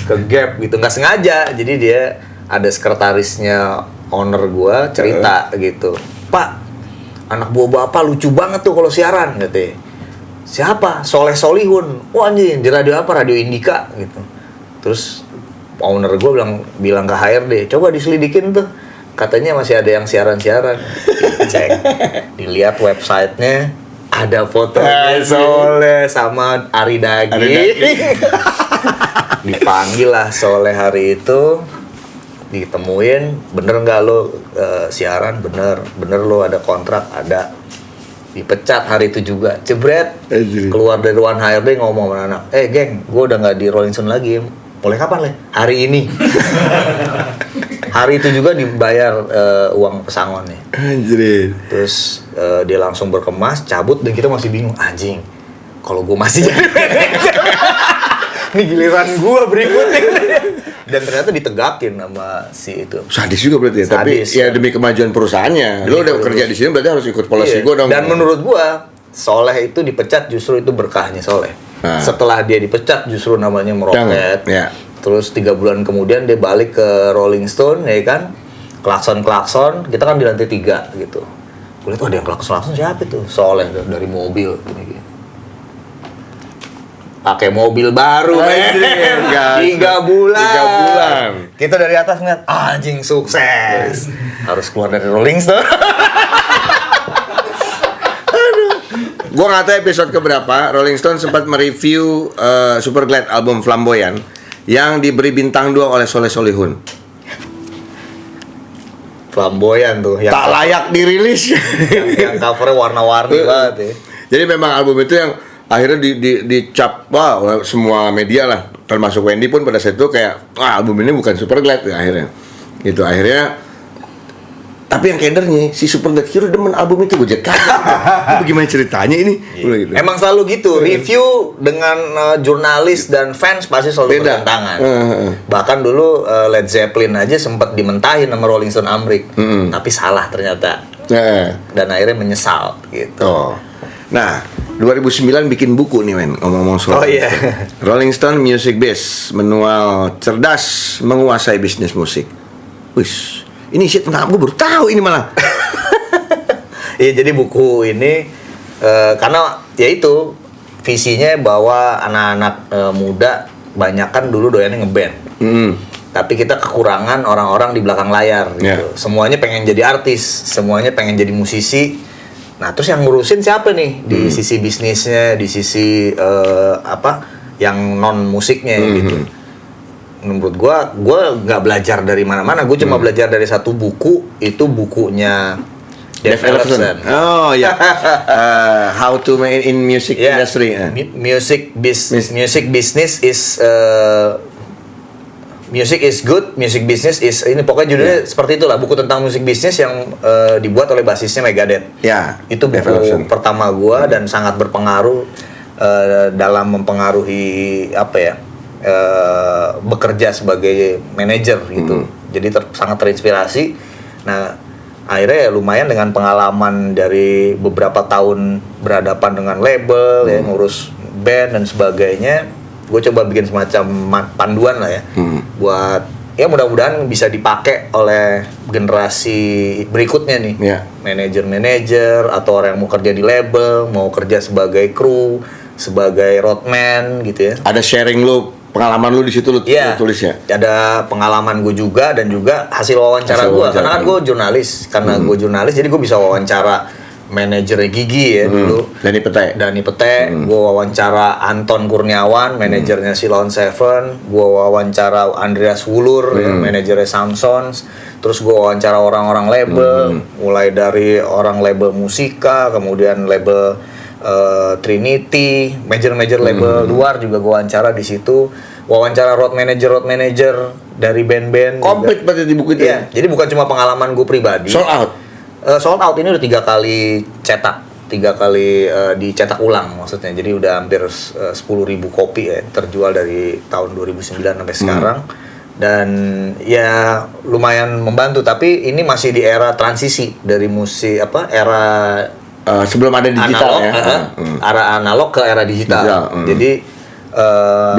ke Gap gitu, nggak sengaja. Jadi dia ada sekretarisnya owner gue cerita gitu, Pak, anak buah bapak lucu banget tuh kalau siaran, gitu. Siapa? Soleh Solihun. Wah anjing, di radio apa? Radio Indika gitu. Terus owner gue bilang ke HRD, coba diselidikin tuh, katanya masih ada yang siaran-siaran. Cek, dilihat websitenya, ada fotonya Soleh sama Ari Daging. Dipanggil lah Soleh hari itu, ditemuin, bener nggak lo siaran? Bener lo ada kontrak? Ada. Dipecat hari itu juga, jebret. Keluar dari ruangan HRD ngomong sama anak, geng, gue udah nggak di Rolling Stone lagi. Mulai kapan Le? Hari ini. Hari itu juga dibayar uang pesangonnya. Anjir. Terus dia langsung berkemas, cabut, dan kita masih bingung, anjing, kalau gue masih jadi manajer, ini giliran gue berikutnya. Dan ternyata ditegakin sama si itu. Sadis juga berarti ya. Tapi Sadis, ya demi kemajuan perusahaannya. Lo udah kerja di sini berarti harus ikut policy gue dong. Dan menurut gue, Soleh itu dipecat justru itu berkahnya Soleh. Setelah dia dipecat justru namanya meroket. Terus 3 bulan kemudian dia balik ke Rolling Stone, ya kan? Klakson, kita kan di lantai 3 gitu. Gue lihat, ada yang klakson siapa itu? Soleh dari mobil gini. Pakai mobil baru, men. 3 bulan. Kita dari atas ngeliat, anjing sukses. Harus keluar dari Rolling Stone. Gue nggak tahu episode keberapa, Rolling Stone sempat mereview Superglad album Flamboyan yang diberi bintang 2 oleh Soleh Solihun. Flamboyan tuh, yang tak layak dirilis. yang covernya warna-warni banget ya. Jadi memang album itu yang akhirnya dicap semua media lah, termasuk Wendy pun pada saat itu kayak album ini bukan Superglad ya, akhirnya. Tapi yang kedernya si Superglad Hero demen album itu, gue jadi bagaimana ceritanya ini? Gitu. Emang selalu gitu, review dengan jurnalis dan fans pasti selalu bertentangan. Bahkan dulu Led Zeppelin aja sempat dimentahin sama Rolling Stone Amrik, tapi salah ternyata. Dan akhirnya menyesal gitu. Nah, 2009 bikin buku nih, men, ngomong-ngomong soal Rolling Stone Music Biz, manual cerdas menguasai bisnis musik. Wis, ini shit tentang gue baru tahu ini malah. Iya, jadi buku ini karena ya itu visinya bahwa anak-anak muda banyak kan dulu doyannya ngeband. Tapi kita kekurangan orang-orang di belakang layar gitu. Semuanya pengen jadi artis, semuanya pengen jadi musisi. Nah, terus yang ngurusin siapa nih di sisi bisnisnya, di sisi yang non musiknya gitu. Menurut gua nggak belajar dari mana-mana. Gue cuma belajar dari satu buku, itu bukunya Dave Ellefson. Oh ya, How to Make in Music Industry. Music business is music is good, music business is ini pokoknya judulnya seperti itulah, buku tentang musik bisnis yang dibuat oleh basisnya Megadeth. Itu buku pertama gua dan sangat berpengaruh dalam mempengaruhi bekerja sebagai manajer gitu. jadi sangat terinspirasi. Nah, akhirnya ya lumayan dengan pengalaman dari beberapa tahun berhadapan dengan label, ya ngurus band dan sebagainya. Gue coba bikin semacam panduan lah ya, buat ya mudah-mudahan bisa dipakai oleh generasi berikutnya nih, manajer-manajer atau orang yang mau kerja di label, mau kerja sebagai kru, sebagai roadman gitu ya. Ada sharing lu, pengalaman lu di situ lu tulis ya? Ada pengalaman gue juga dan juga hasil wawancara gue, karena kan gue jurnalis, gue jurnalis jadi gue bisa wawancara manajernya Gigi ya dulu, Dani Pete, gue wawancara Anton Kurniawan, manajernya Silon Seven, gue wawancara Andreas Wulur, ya, manajernya Samsons, terus gue wawancara orang-orang label, mulai dari orang label Musika, kemudian label Trinity, major label luar juga gue wawancara di situ, wawancara road manager dari band-band. Komplit berarti di buku itu. Iya, jadi bukan cuma pengalaman gue pribadi. Sold out ini udah 3 kali cetak, 3 kali dicetak ulang maksudnya. Jadi udah hampir 10.000 kopi ya terjual dari tahun 2009 sampai sekarang. Dan ya lumayan membantu, tapi ini masih di era transisi dari musik era sebelum ada digital analog, era analog ke era digital. Jadi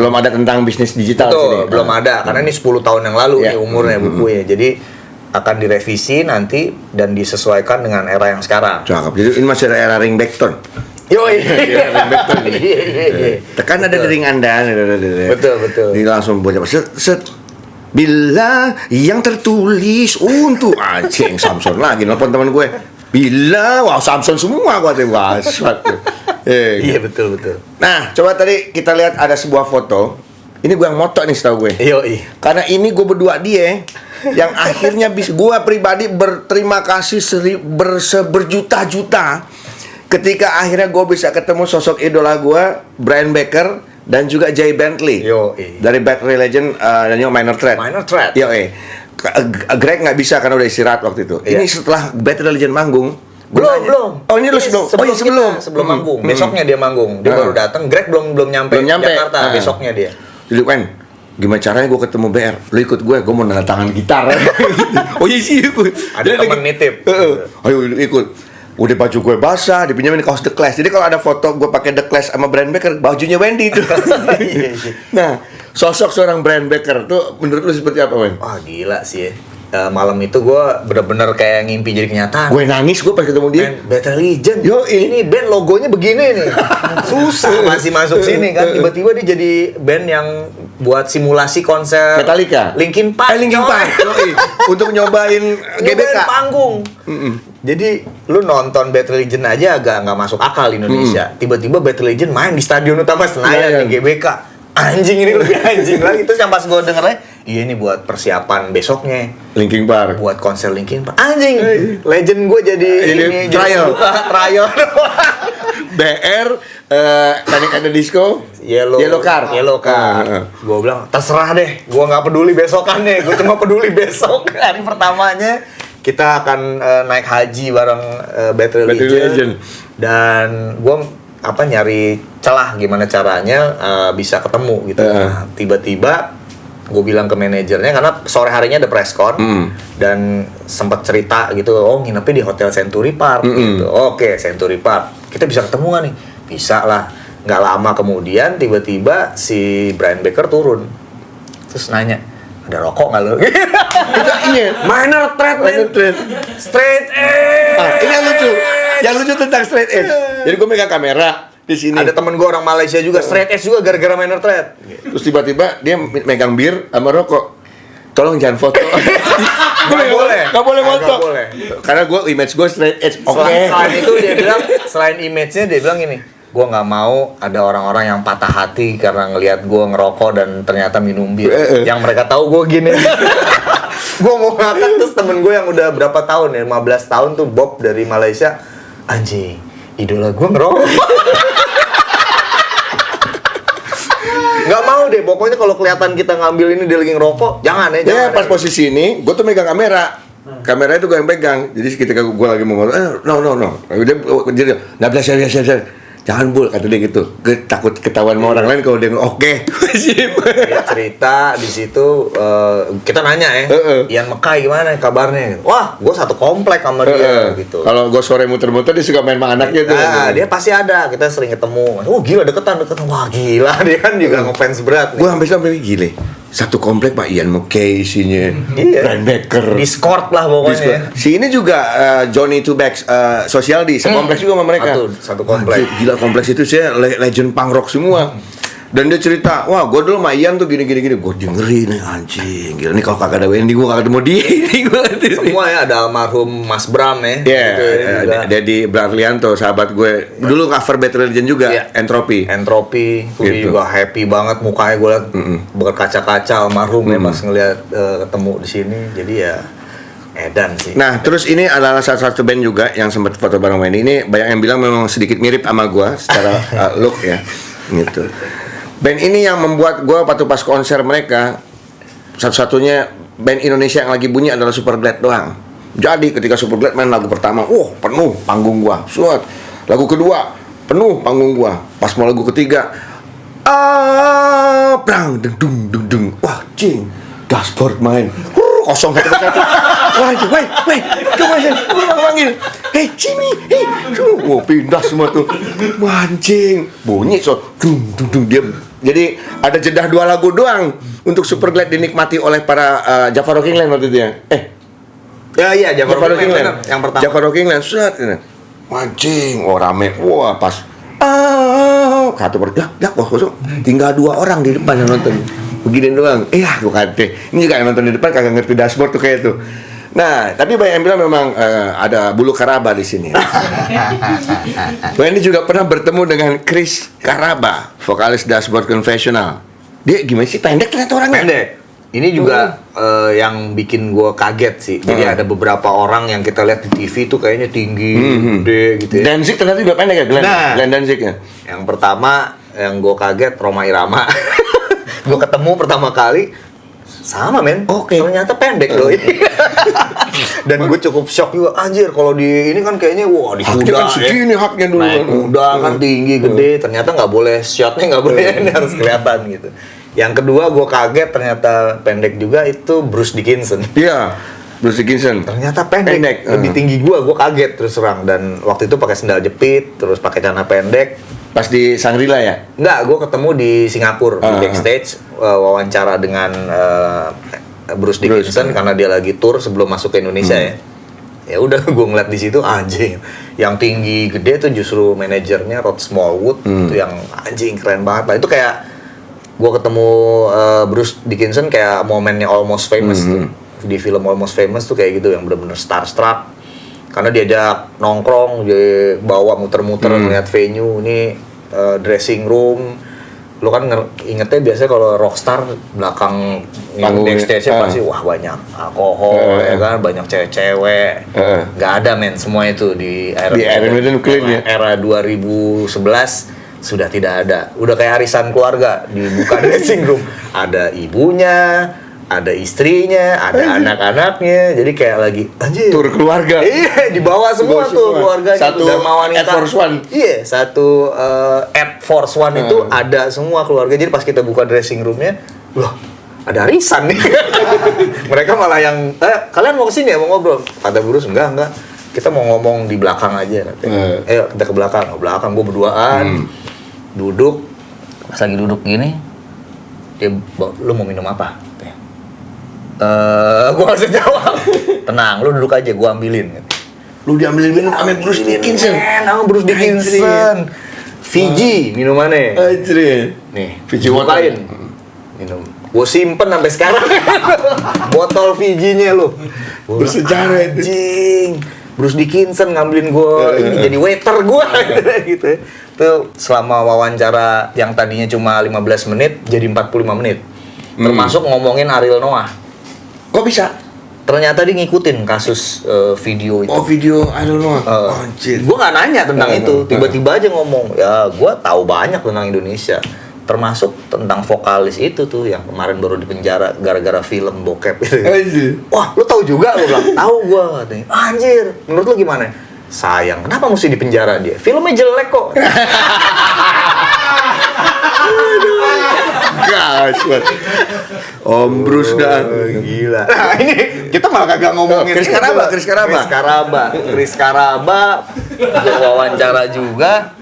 belum ada tentang bisnis digital. Betul, belum ada karena ini 10 tahun yang lalu nih umurnya bukunya. Jadi akan direvisi nanti dan disesuaikan dengan era yang sekarang. Cakep. Jadi ini masih era ringback tone. Yoi. Ringback tone. Tekan ada di ring Anda. Betul. Ini langsung bocah set. Bila yang tertulis untuk anjing Samson lagi nelfon teman gue. Bila Samson semua gua tuh Iya betul. Nah, coba tadi kita lihat ada sebuah foto. Ini gue yang moto nih setahu gue. Yoi. Karena ini gue berdua dia yang akhirnya bisa, gue pribadi berterima kasih berjuta-juta ketika akhirnya gue bisa ketemu sosok idola gue, Brian Becker dan juga Jay Bentley. Dari Bad Religion dan juga Minor Threat. Greg nggak bisa karena udah istirahat waktu itu. Ini setelah Bad Religion manggung. Belum. Oh, ini lu sebelum manggung. Besoknya dia manggung. Dia baru datang. Greg belum nyampe Jakarta. Besoknya dia. Jadi gimana caranya gue ketemu BR? Lu ikut gue mau nanda tangan gitar. Oh iya sih ikut. Ada teman nitip. Ayo ikut. Udah baju gue basah, dipinjemin kaos The Clash. Jadi kalau ada foto gue pakai The Clash sama Brian Becker, bajunya Wendy itu. Nah, sosok seorang Brian Becker tuh menurut lu seperti apa, Wen? Wah gila sih ya. Malam itu gue bener-bener kayak ngimpi jadi kenyataan. Gue nangis gue pas ketemu dia. Bad Religion. Ini band logonya begini nih. Susah masih masuk sini kan. Tiba-tiba dia jadi band yang buat simulasi konser Metallica, Linkin Park. Untuk nyobain GBK panggung. Jadi lu nonton Bad Religion aja agak nggak masuk akal di Indonesia. Tiba-tiba Bad Religion main di Stadion Utama Senayan di GBK. Anjing, ini lebih anjing lagi. Terus yang pas gue dengernya, iya ini buat persiapan besoknya Linkin Park, buat konser Linkin Park. Anjing, legend gue jadi ini trial. BR, Panic at the Disco, Yellow Card. Gue bilang terserah deh, gue nggak peduli besokannya, gue cuma peduli besok hari pertamanya kita akan naik haji bareng Bad Religion. Dan gue nyari celah gimana caranya bisa ketemu gitu. Nah, tiba-tiba gue bilang ke manajernya karena sore harinya ada press con dan sempat cerita gitu, nginepnya di Hotel Century Park gitu. Oke, Century Park. Kita bisa ketemu gak nih? Bisa lah. Nggak lama kemudian tiba-tiba si Brian Becker turun. Terus nanya, ada rokok nggak lo? Minor Threat. Straight edge. Ini yang lucu tentang Straight Edge. Jadi gue megang kamera di sini. Ada temen gue orang Malaysia juga Straight Edge juga gara-gara Minor Threat. Terus tiba-tiba dia megang bir sama rokok. Tolong jangan foto. Gak boleh foto. Karena gue image gue Straight Edge. Selain itu dia bilang, selain image-nya dia bilang gini, gue nggak mau ada orang-orang yang patah hati karena ngelihat gue ngerokok dan ternyata minum bir. Yang mereka tahu gue gini. Gue mau ngangkat terus temen gue yang udah berapa tahun ya, 15 tahun tuh Bob dari Malaysia. Anjing, idola gue ngerokok. Nggak mau deh, pokoknya kalau kelihatan kita ngambil ini dia lagi ngerokok, jangan ya. Ya pas posisi ini, gue tuh megang kamera. Kamera itu gue yang pegang. Jadi ketika gue lagi mau ngomong, no. Dia jadi, nggak biasa. Jangan Bul, kata dia gitu. Gue takut ketahuan sama orang lain kalau dia oke. Dia cerita di situ, kita nanya ya, Ian MacKaye gimana kabarnya? Wah, gue satu komplek sama dia gitu. Kalau gue sore muter-muter dia suka main sama anaknya tuh. Nah, dia pasti ada. Kita sering ketemu. Oh gila deketan. Wah gila, dia kan juga ngefans berat. Gue sampai gile. Satu komplek Pak Ian MacKaye isinya, Brian Becker, Discord lah pokoknya. Si ini juga Johnny Two Bags, Social D, sekompleks juga sama mereka. Satu kompleks. Gila kompleks itu sih legend punk rock semua. Dan dia cerita, wah gue dulu sama Ian tuh gini. Gue dengerin nih anjing. Gila nih kalau kagak ada Wendy gue gak ketemu dia. Semua ya, ada almarhum Mas Bram ya. Iya, Dedi Brarlianto, sahabat gue. Dulu cover Bad Religion juga, Entropy. Gue juga happy banget mukanya gue liat berkaca-kaca almarhum ya pas ngeliat ketemu di sini. Jadi ya edan sih. Nah, terus ini adalah salah satu band juga yang sempat foto bareng Wendy. Ini banyak yang bilang memang sedikit mirip sama gue secara look ya, gitu. Band ini yang membuat gue waktu pas konser mereka, satu-satunya band Indonesia yang lagi bunyi adalah Superglad doang. Jadi ketika Superglad main lagu pertama, penuh panggung gua. Suat. Lagu kedua, penuh panggung gua. Pas mau lagu ketiga, prang dung. Wah, cing. Dashboard main. Kosong satu. Wah, wait. Coba panggil. Hey, Jimmy. Hey. Pindah semua tuh. Mancing. Bunyi dung dia. Jadi ada jeda 2 lagu doang untuk Superglad dinikmati oleh para Java Rocking Land waktu itu ya. Java Rocking Land yang pertama. Java Rocking Land mancing, rame. Wah, pas satu kosong. Tinggal 2 orang di depan yang nonton. Begini doang. Gue kata, ini juga yang nonton di depan kagak ngerti dashboard tuh kayak itu. Nah, tapi banyak yang bilang memang ada bulu Karaba di sini. Wendy juga pernah bertemu dengan Chris Karaba, vokalis Dashboard Confessional. Dia gimana sih, pendek ternyata orangnya? Pendek. Ini juga yang bikin gue kaget sih. Jadi ada beberapa orang yang kita lihat di TV tuh kayaknya tinggi, gede gitu ya. Danzig ternyata juga pendek ya, Glenn Danzig ya. Yang pertama yang gue kaget Rhoma Irama. Gue ketemu pertama kali sama men, ternyata pendek loh ini. Dan gue cukup shock juga, anjir kalau di ini kan kayaknya di kuda kan segini haknya dulu. Naik kuda kan tinggi gede, ternyata nggak boleh shotnya nggak boleh ini harus kelihatan gitu. Yang kedua gue kaget ternyata pendek juga itu Bruce Dickinson. Iya, Bruce Dickinson. Ternyata pendek. Lebih tinggi gue kaget terus terang. Dan waktu itu pakai sendal jepit, terus pakai celana pendek. Pas di Shangri-La ya? Enggak, gue ketemu di Singapura di backstage wawancara dengan Bruce Dickinson karena dia lagi tour sebelum masuk ke Indonesia ya. Ya udah gue ngeliat di situ anjing. Yang tinggi gede tuh justru manajernya Rod Smallwood itu yang anjing keren banget lah. Itu kayak gue ketemu Bruce Dickinson kayak momennya Almost Famous tuh. Di film Almost Famous tuh kayak gitu yang benar-benar starstruck. Karena diajak nongkrong, dia bawa muter-muter ngeliat venue, ini dressing room. Lu kan ingetnya biasanya kalau rockstar belakang backstage-nya pasti banyak alkohol, ya kan, banyak cewek-cewek. Nggak ada men semua itu di era 2011 sudah tidak ada. Udah kayak arisan keluarga dibuka dressing room. Ada ibunya, ada istrinya, ada anak-anaknya, jadi kayak lagi anjir tur keluarga. Iya, dibawa semua tuh keluarganya. Satu Air Force One. Iya, satu Air Force One itu ada semua keluarga. Jadi pas kita buka dressing roomnya, loh ada arisan nih. Mereka malah yang kalian mau kesini ya mau ngobrol? Kata Bruce enggak. Kita mau ngomong di belakang aja. Ayo kita ke belakang gue berduaan. Duduk. Pas lagi duduk gini, dia lu mau minum apa? Gue gak bisa jawab. Tenang, lu duduk aja, gue ambilin. Lu diambilin minum sama Bruce Dickinson. Nama Bruce Dickinson. Fiji minumannya. Nih, Fiji bukain. Minum. Gue simpen sampai sekarang. Botol Fiji-nya lu. Bersejarah itu. Anjing. Bruce Dickinson ngambilin gue ini jadi waiter gue gitu. Itu selama wawancara yang tadinya cuma 15 menit jadi 45 menit. Termasuk ngomongin Ariel Noah. Kok bisa? Ternyata dia ngikutin kasus video itu. Oh, video Ariel Noah. Anjir. Gue nggak nanya tentang itu, tiba-tiba aja ngomong. Ya, gue tahu banyak tentang Indonesia. Termasuk tentang vokalis itu tuh yang kemarin baru dipenjara gara-gara film bokep itu. Anjir. Wah, lu tahu juga? Lu bilang, tahu gue. Anjir, menurut lu gimana? sayang, kenapa mesti dipenjara dia? Filmnya jelek kok. Gas banget. Om Bruce dah. Gila. Nah, ini kita malah kagak ngomongin Chris Karaba. Chris Karaba gua wawancara juga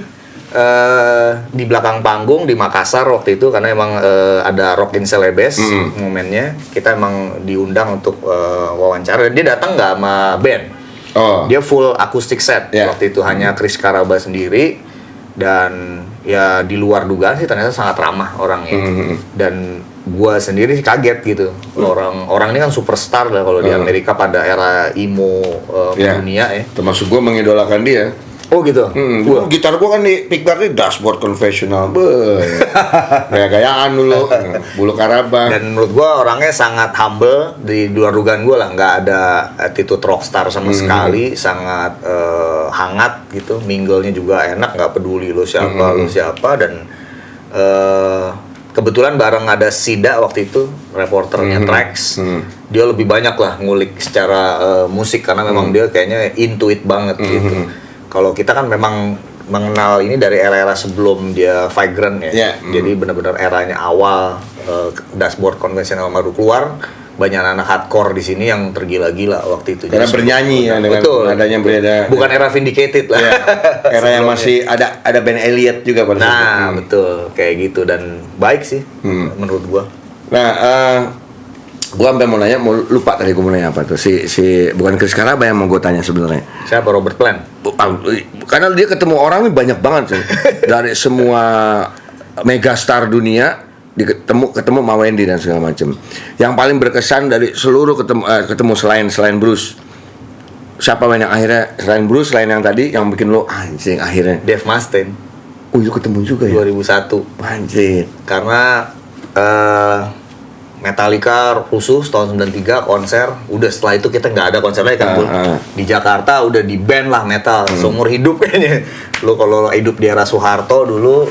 di belakang panggung di Makassar waktu itu karena emang ada Rock in Celebes momennya. Kita emang diundang untuk wawancara. Dia datang nggak sama band. Dia full acoustic set. Waktu itu hanya Chris Karaba sendiri. Dan ya di luar dugaan sih ternyata sangat ramah orangnya. Dan gua sendiri sih kaget gitu. Orang ini kan superstar lah kalau di Amerika pada era emo dunia ya. Termasuk gua mengidolakan dia. Oh gitu. Gitar gua kan di pick bar di dashboard konvensional. Gaya-gayaan dulu. Bulu Karaba. Dan menurut gua orangnya sangat humble di luar dugaan gua lah, nggak ada attitude rockstar sama sekali, sangat hangat gitu. Mingle-nya juga enak, nggak peduli lo siapa dan kebetulan bareng ada Sida waktu itu, reporternya Trax. Dia lebih banyak lah ngulik secara musik karena memang dia kayaknya into it banget gitu. Kalau kita kan memang mengenal ini dari era-era sebelum dia Vagrant ya. Jadi benar-benar eranya awal dashboard konvensional baru keluar, banyak anak hardcore di sini yang tergila-gila waktu itu. Karena bernyanyi ya dengan nadanya beda. Bukan era Vindicated lah. Era yang masih ada band Elliot juga pada saat itu. Betul, kayak gitu dan baik sih menurut gua. Nah, gua sampai mau nanya, mau lupa tadi gua mau nanya apa tuh. Si bukan Chris Karaba yang mau gua tanya sebenarnya. Siapa? Robert Plant. Karena dia ketemu orang nih banyak banget sih. Dari semua megastar dunia ketemu sama Wendy dan segala macam. Yang paling berkesan dari seluruh ketemu selain Bruce. Siapa yang akhirnya selain Bruce, selain yang tadi yang bikin lo anjing akhirnya? Dave Mustaine. Oh, itu ketemu juga ya? 2001. Anjir. Karena Metallica rusuh tahun 93 konser, udah setelah itu kita nggak ada konser lagi kan. Di Jakarta udah di ban lah metal seumur hidup kayaknya. Lo kalau hidup di era Soeharto dulu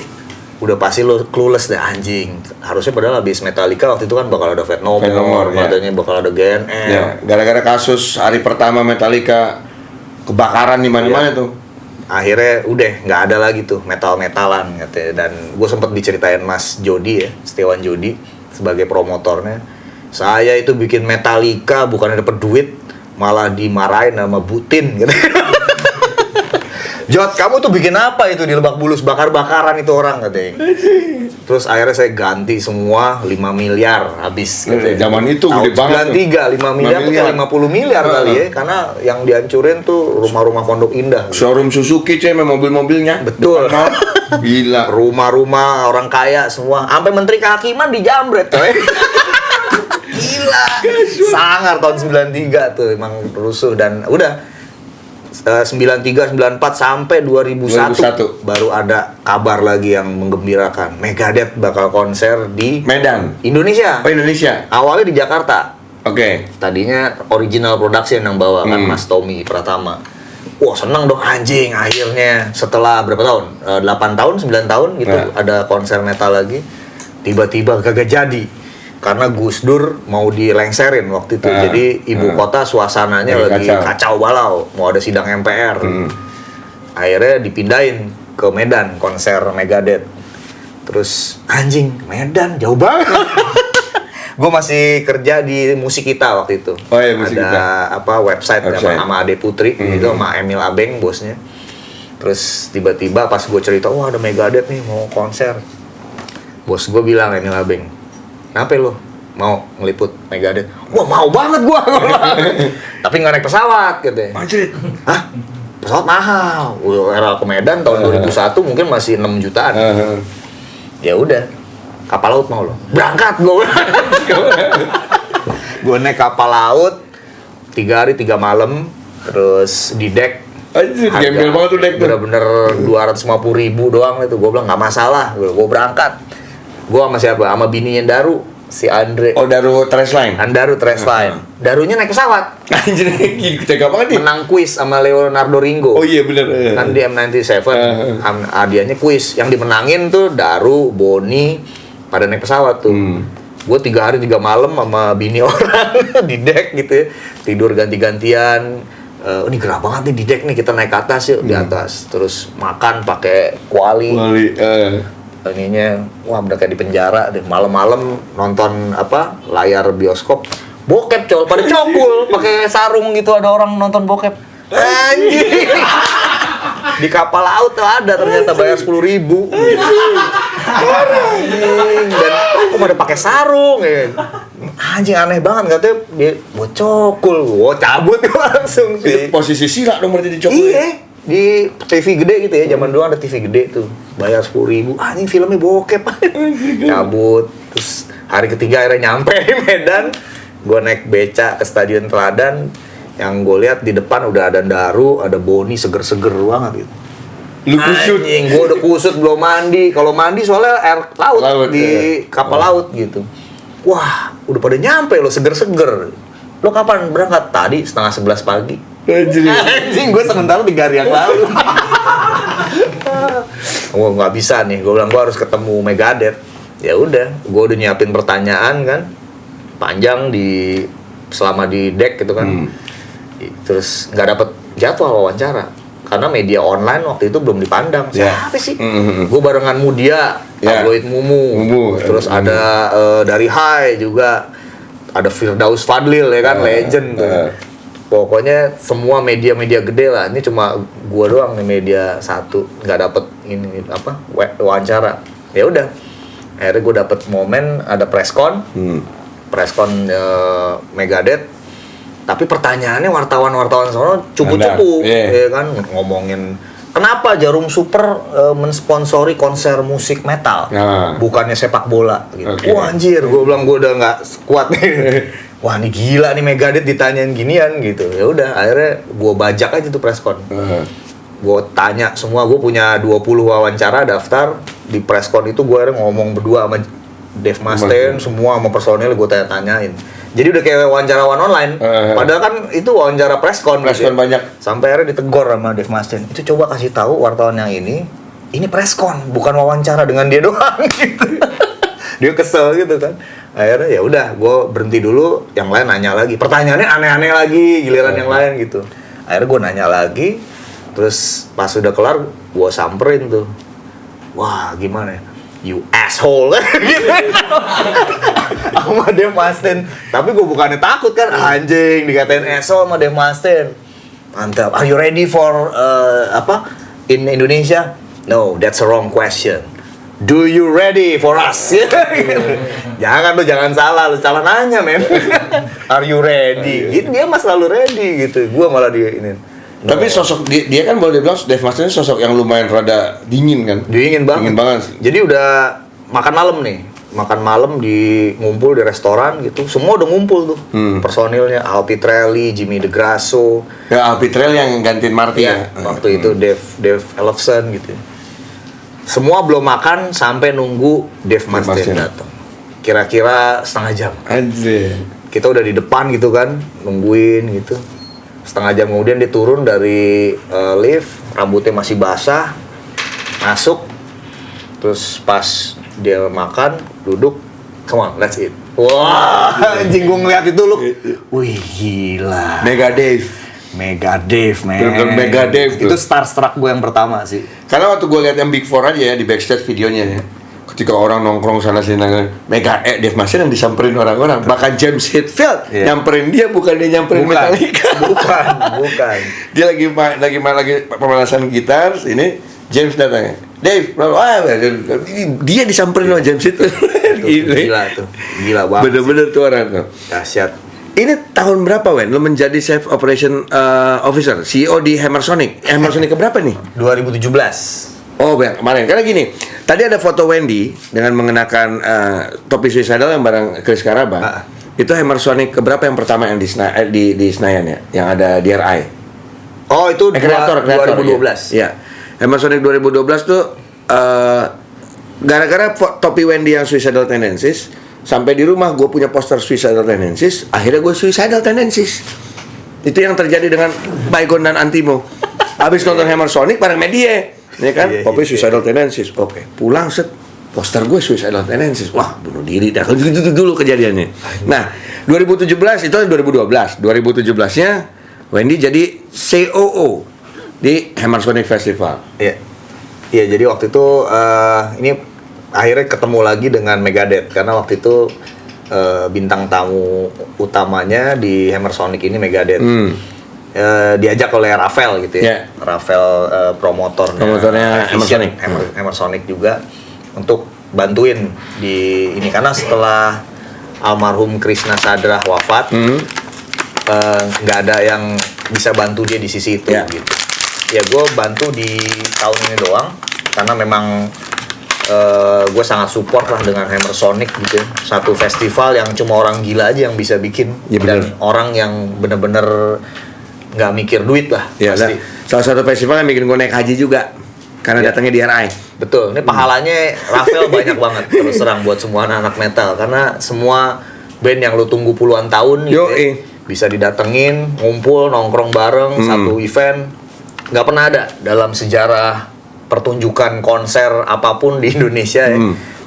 udah pasti lo clueless deh anjing. Harusnya padahal habis Metallica waktu itu kan bakal ada Fate No More, katanya bakal ada GNR. Gara-gara kasus hari pertama Metallica kebakaran di mana-mana tuh. Akhirnya udah nggak ada lagi tuh metal-metalan katanya. Dan gue sempet diceritain Mas Jody ya, Setiawan Jody sebagai promotornya. Saya itu bikin Metallica bukannya dapet duit, malah dimarahin sama Butin gitu. Jod, kamu tuh bikin apa itu di Lebak Bulus, bakar-bakaran itu orang katanya. Terus akhirnya saya ganti semua 5 miliar habis katanya. Zaman itu gede banget. 93 5 miliar atau 50 miliar kali ya, karena yang dihancurin tuh rumah-rumah Pondok Indah. Showroom Suzuki cuy, mobil-mobilnya. Betul. Gila. Rumah-rumah orang kaya semua, sampai menteri kehakiman dijambret coy. Gila. Sangar tahun 93 tuh emang rusuh dan udah 93, 94 sampai 2001 baru ada kabar lagi yang menggembirakan. Megadeth bakal konser di Medan, Indonesia. Oh, Indonesia. Awalnya di Jakarta. Oke. Tadinya original production yang bawa kan Mas Tommy Pratama. Wah, seneng dong anjing akhirnya setelah berapa tahun? 8 tahun, 9 tahun gitu ada konser metal lagi. Tiba-tiba kagak jadi. Karena Gus Dur mau dilengserin waktu itu. Jadi ibu kota suasananya lagi kacau balau. Mau ada sidang MPR. Akhirnya dipindahin ke Medan konser Megadeth. Terus anjing, Medan jauh banget. Gue masih kerja di Musik Kita waktu itu. Oh iya, Musik Kita. Ada website. Sama Ade Putri itu sama Emil Abeng bosnya. Terus tiba-tiba pas gue cerita, wah ada Megadeth nih mau konser. Bos gue bilang, Emil Abeng, kenapa lo mau ngeliput Megadeth? Wah mau banget gua. Tapi nggak naik pesawat katanya. Anjir. Hah? Pesawat mahal. Era ke Medan tahun 2001 mungkin masih 6 jutaan. Ya udah. Kapal laut mau lo? Berangkat gua. Gua naik kapal laut 3 hari 3 malam terus di deck. Anjir, gembel banget tuh deck tuh. Bener-bener 250.000 doang itu. Gua bilang nggak masalah. Gua berangkat. Gua sama siapa? Sama bininya Daru, si Andre. Oh, Daru Tresline. Daru Tresline. Darunya naik pesawat. Anjir, tega banget nih. Menang kuis sama Leonardo Ringo. Oh iya benar. Kan di M97. Hadiahnya kuis. Yang dimenangin tuh Daru, Boni, pada naik pesawat tuh. Gue 3 hari 3 malam sama bini orang di deck gitu ya. Tidur ganti-gantian. ini gerah banget nih di deck nih, kita naik ke atas yuk. Di atas terus makan pakai kuali. Ininya wah udah kayak di penjara deh. Malam-malam nonton layar bioskop bokep col pada cokul pakai sarung gitu, ada orang nonton bokep. Anjing. Di kapal laut tuh ada ternyata bayar 10.000. Dan kok pada pakai sarung ya. Anjing aneh banget katanya dia bocokul. Wah cabut langsung sih. Posisi sila dong berarti dicokul. Iya. Di TV gede gitu ya, zaman dulu ada TV gede tuh. Bayar 10.000. Anjing filmnya bokep. Cabut. Terus hari ketiga akhirnya nyampe di Medan. Gue naik beca ke Stadion Teladan. Yang gue lihat di depan udah ada Daru, ada Boni, seger-seger banget gitu. Lu kusut. Anjing, gue udah kusut belum mandi. Kalau mandi soalnya air laut di kapal laut gitu. Wah, udah pada nyampe lo seger-seger. Lo kapan berangkat? Tadi 10:30 pagi. Anjing, gue sementara 3 hari yang lalu. Gue nggak bisa nih. Gue bilang gue harus ketemu Megadeth. Ya udah, gue udah nyiapin pertanyaan kan, panjang selama di deck gitu kan. Terus nggak dapet jadwal wawancara karena media online waktu itu belum dipandang. Siapa sih? Gue barengan Mudia, tabloid Mumu. Terus ada dari Hai juga, ada Firdaus Fadlil ya kan, legend tuh. Pokoknya semua media-media gede lah. Ini cuma gue doang nih media satu nggak dapet ini wawancara. Ya udah, akhirnya gue dapet momen ada preskon Megadeth. Tapi pertanyaannya wartawan sono cupu-cupu, ya kan, ngomongin kenapa Jarum Super mensponsori konser musik metal, bukannya sepak bola gitu. Wah anjir, gue bilang gue udah nggak kuat nih. Wah ini gila nih Megadeth ditanyain ginian gitu. Ya udah, akhirnya gue bajak aja tuh preskon. Gue tanya semua, gue punya 20 wawancara daftar. Di preskon itu gue akhirnya ngomong berdua sama Dave Mustaine, semua sama personil gue tanya-tanyain. Jadi udah kayak wawancara online. Padahal kan itu wawancara preskon gitu. Banyak. Sampai akhirnya ditegor sama Dave Mustaine. Itu coba kasih tahu wartawan yang ini preskon, bukan wawancara dengan dia doang gitu. Dia kesel gitu kan. Akhirnya ya udah, gue berhenti dulu, yang lain nanya lagi. Pertanyaannya aneh-aneh lagi, giliran yang lain gitu. Akhirnya gue nanya lagi, terus pas udah kelar, gue samperin tuh. Wah, gimana ya? You asshole gitu. Sama Dave Mustaine. Tapi gue bukannya takut kan, anjing dikatain asshole sama Dave Mustaine. Mantap. Are you ready for in Indonesia? No, that's a wrong question. Do you ready for us? Jangan salah nanya men. Are you ready? Gitu, dia mah selalu ready gitu. Gue malah dia ini. No. Tapi sosok dia kan boleh dibilang Dave Mustaine sosok yang lumayan rada dingin kan? Dingin banget. Jadi udah makan malam ngumpul di restoran gitu. Semua udah ngumpul tuh. Personilnya Al Pitrelli, Jimmy DeGrasso. Ya Al Pitrelli yang gantiin Marty ya. Waktu itu Dave Ellefson gitu. Semua belum makan sampai nunggu Dave Mustaine datang. Kira-kira setengah jam. Anjir. Kita udah di depan gitu kan, nungguin gitu. Setengah jam kemudian dia turun dari lift, rambutnya masih basah, masuk. Terus pas dia makan, duduk, come on, let's eat. Wah, anjing gue ngeliat itu lu. Wih, gila. Megadeth, man. Megadeth itu starstruck gue yang pertama sih. Karena waktu gue lihat yang Big Four aja ya di backstage videonya ya. Ketika orang nongkrong sana sini Dave Mustaine yang disamperin orang-orang. Bahkan James Hetfield nyamperin dia, bukan dia nyamperin Metallica. Bukan. Dia lagi pemanasan gitar, ini James datang. Dave, dia disamperin sama James Hetfield. Gila banget. Bener-bener tuh orang tuh. Dahsyat. Ini tahun berapa Wen? Lo menjadi Chief Operation Officer, CEO di Hammersonic. Hammersonic keberapa nih? 2017. Oh, kemarin. Karena gini, tadi ada foto Wendy dengan mengenakan topi suicidal yang bareng Chris Karaba. Itu Hammersonic keberapa yang pertama yang di Senayan ya? Yang ada DRI. Oh, itu kreator 2012. Ya. Hammersonic 2012 tuh gara-gara topi Wendy yang suicidal tendencies. Sampai di rumah gue punya poster suicidal tendencies, akhirnya gue suicidal tendencies. Itu yang terjadi dengan Baygon dan Antimo. Habis nonton Hammersonic bareng media, ya kan? Kopi suicidal tendencies. Oke, pulang set poster gue suicidal tendencies. Wah, bunuh diri dah. Itu dulu kejadiannya. Nah, 2017 itu 2012. 2017-nya Wendy jadi COO di Hammer Sonic Festival. Iya. Iya, jadi waktu itu ini akhirnya ketemu lagi dengan Megadeth karena waktu itu bintang tamu utamanya di Hammer Sonic ini Megadeth. Diajak oleh Rafael gitu ya. Rafael promotornya Hammer Sonic juga untuk bantuin di ini karena setelah almarhum Krishna Sadrah wafat nggak ada yang bisa bantu dia di sisi itu gitu. Ya gue bantu di tahun ini doang karena memang gue sangat support lah dengan Hammer Sonic gitu ya. Satu festival yang cuma orang gila aja yang bisa bikin dan orang yang bener-bener nggak mikir duit lah. Ya, pasti. Salah satu festival yang bikin gue naik haji juga karena datangnya di RI. Betul, ini pahalanya Rafael banyak banget terus terang buat semua anak-anak metal karena semua band yang lu tunggu puluhan tahun gitu ya, bisa didatengin, ngumpul, nongkrong bareng satu event. Nggak pernah ada dalam sejarah pertunjukan konser apapun di Indonesia ya.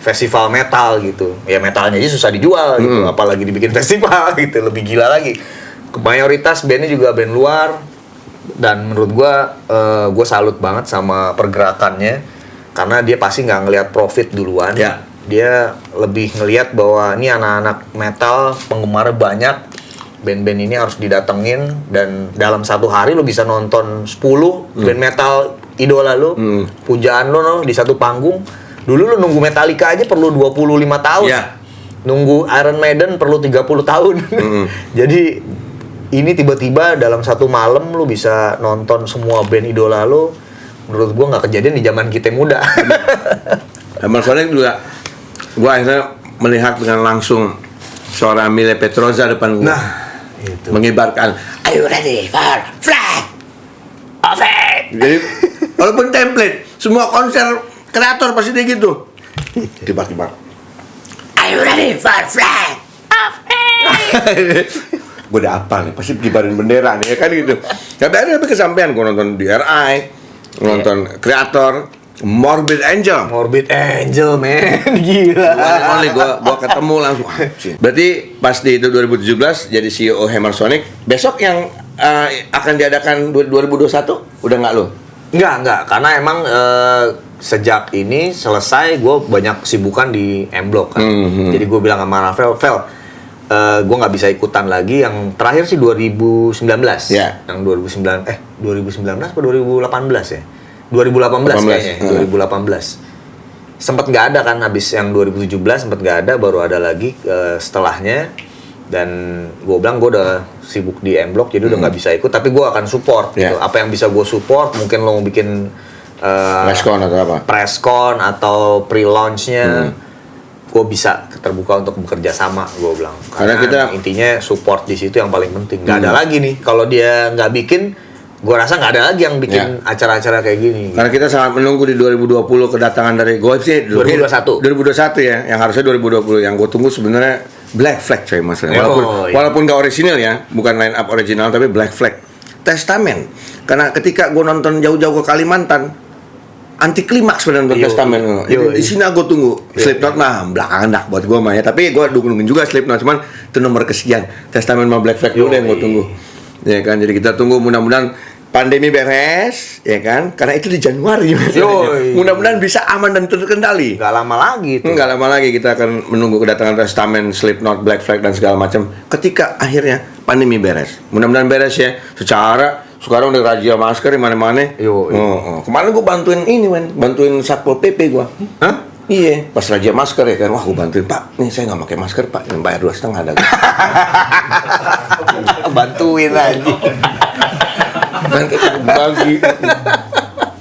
Festival metal gitu. Ya metalnya aja susah dijual gitu, apalagi dibikin festival gitu, lebih gila lagi. Mayoritas bandnya juga band luar dan menurut gue salut banget sama pergerakannya karena dia pasti nggak ngelihat profit duluan. Dia lebih ngelihat bahwa ini anak-anak metal penggemarnya banyak, band-band ini harus didatengin dan dalam satu hari lo bisa nonton 10 band metal idola lo, pujaan lo di satu panggung. Dulu lo nunggu Metallica aja perlu 25 tahun. Nunggu Iron Maiden perlu 30 tahun. Jadi ini tiba-tiba dalam satu malam lu bisa nonton semua band idola lu. Menurut gua nggak kejadian di zaman kita muda. Hammer Sonic juga gua akhirnya melihat dengan langsung suara Mile Petroza depan gua. Nah, itu. Mengibarkan Are you ready for flag of it? Jadi walaupun template, semua konser kreator pasti dia gitu. Kibar-kibar. Are you ready for flag of it? Gue udah apal nih, pasti kibarin bendera nih, ya kan gitu. Tapi ada kesampaian, gue nonton DRI, nonton kreator, Morbid Angel, man, gila. Oleh gue ketemu langsung. Berarti pas di itu 2017 jadi CEO Hammer Sonic. Besok yang akan diadakan 2021 udah nggak lo? Nggak, karena emang sejak ini selesai gue banyak kesibukan di M-Block kan. Jadi gue bilang sama Rafael, gue nggak bisa ikutan lagi. Yang terakhir sih 2019. Yang 2019 atau 2018 ya? 2018 kayaknya. 2018. Sempet nggak ada kan, habis yang 2017 sempet nggak ada, baru ada lagi setelahnya. Dan gue bilang gue udah sibuk di M-Block, jadi udah nggak bisa ikut. Tapi gue akan support. Gitu. Apa yang bisa gue support, mungkin lo mau bikin press-con atau pre-launch-nya. Gue bisa terbuka untuk bekerja sama, gue bilang. Karena kita intinya support di situ yang paling penting. Gak ada lagi nih, kalau dia nggak bikin, gue rasa nggak ada lagi yang bikin acara-acara kayak gini. Karena kita sangat menunggu di 2020 kedatangan dari gue sih 2021 ya, yang harusnya 2020. Yang gue tunggu sebenarnya Black Flag coy mas. Walaupun nggak original ya, bukan line up original tapi Black Flag. Testament. Karena ketika gue nonton jauh-jauh ke Kalimantan, anti klimaks sebenarnya untuk Testament. Di sini aku tunggu. Slipknot mah belakangan dah buat gue mah ya. Tapi gue dukungin juga Slipknot, cuman itu nomor kesekian. Testament sama Black Flag dulu yang gue tunggu. Ya kan, jadi kita tunggu mudah-mudahan pandemi beres, ya kan? Karena itu di Januari. Mudah-mudahan bisa aman dan terkendali. Gak lama lagi. Gak lama lagi kita akan menunggu kedatangan Testament, Slipknot, Black Flag dan segala macam. Ketika akhirnya pandemi beres, mudah-mudahan beres ya. Secara sekarang udah razia masker di mana-mana. Kemarin gue bantuin bantuin Satpol PP gue. Iya, pas razia masker ya kan. Wah, gue bantuin, Pak. Nih saya nggak pakai masker, Pak. Yang bayar 2,5 ada. Bantuin lagi. Bagi.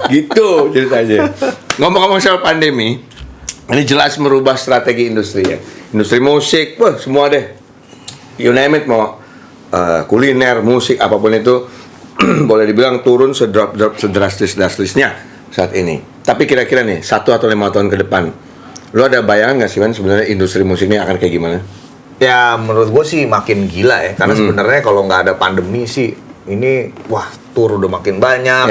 Gitu ceritanya. Ngomong-ngomong soal pandemi, ini jelas merubah strategi industri ya. Industri musik, wah semua deh. You name it, mau kuliner, musik, apapun itu. Boleh dibilang turun sedrastis-drastisnya saat ini. Tapi kira-kira nih 1 atau 5 tahun ke depan, lo ada bayangan nggak sih man sebenarnya industri musik ini akan kayak gimana? Ya menurut gue sih makin gila ya. Karena sebenarnya kalau nggak ada pandemi sih ini tour udah makin banyak.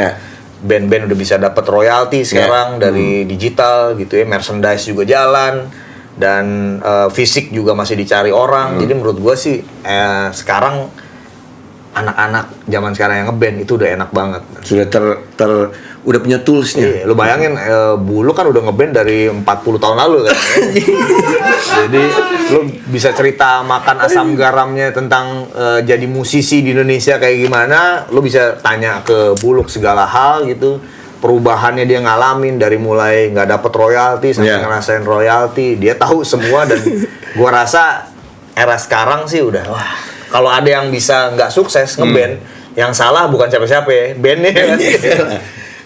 Band-band udah bisa dapat royalti sekarang dari digital gitu ya. Merchandise juga jalan dan fisik juga masih dicari orang. Jadi menurut gue sih sekarang anak-anak zaman sekarang yang ngeband itu udah enak banget. Sudah udah punya toolsnya. Iya, lu bayangin Bulu kan udah ngeband dari 40 tahun lalu kan. Jadi lu bisa cerita makan asam garamnya tentang jadi musisi di Indonesia kayak gimana, lu bisa tanya ke Buluk segala hal gitu. Perubahannya dia ngalamin dari mulai nggak dapet royalti sampai ngerasain royalti, dia tahu semua. Dan gua rasa era sekarang sih udah wah, kalau ada yang bisa nggak sukses ngeband, yang salah bukan siapa-siapa ya, bandnya.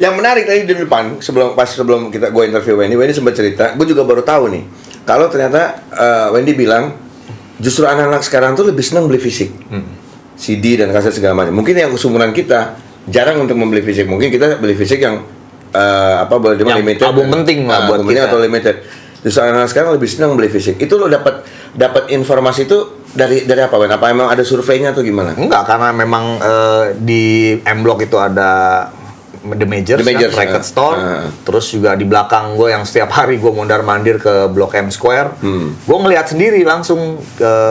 Yang menarik tadi di depan sebelum gue interview Wendy sempat cerita, gue juga baru tahu nih kalau ternyata Wendy bilang justru anak-anak sekarang tuh lebih senang beli fisik, CD dan kaset segala macam. Mungkin yang kesumuran kita jarang untuk membeli fisik, mungkin kita beli fisik yang boleh dibilang limited, album penting lah buat kita atau limited. Justru anak-anak sekarang lebih senang beli fisik. Itu lo dapat informasi itu dari apa, Wen? Apa emang ada surveinya atau gimana? Enggak, karena memang di M Block itu ada The Majors kan, Record Store. Terus juga di belakang gue yang setiap hari gue mondar-mandir ke Blok M Square. Gue ngelihat sendiri langsung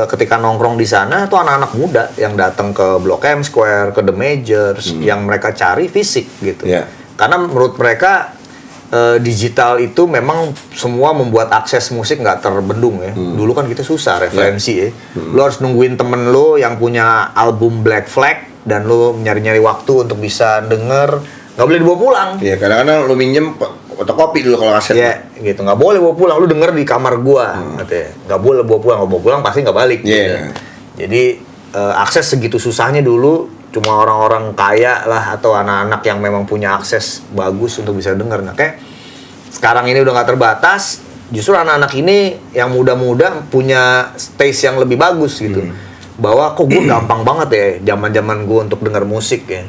ketika nongkrong di sana tuh anak-anak muda yang datang ke Blok M Square, ke The Majors, yang mereka cari fisik gitu. Karena menurut mereka digital itu memang semua membuat akses musik nggak terbendung ya. Dulu kan kita susah referensi ya. Lo harus nungguin temen lo yang punya album Black Flag dan lo nyari-nyari waktu untuk bisa denger. Nggak boleh dibawa pulang. Iya, kadang-kadang lu minjem fotokopi dulu kalau kaset. Iya, gitu. Nggak boleh bawa pulang. Lu denger di kamar gua, katanya. Nggak boleh bawa pulang. Kalau bawa pulang pasti nggak balik. Gitu. Jadi akses segitu susahnya dulu cuma orang-orang kaya lah atau anak-anak yang memang punya akses bagus untuk bisa denger. Nah, kayak sekarang ini udah nggak terbatas. Justru anak-anak ini yang muda-muda punya taste yang lebih bagus gitu. Bahwa kok gue gampang banget ya zaman-zaman gue untuk denger musik ya.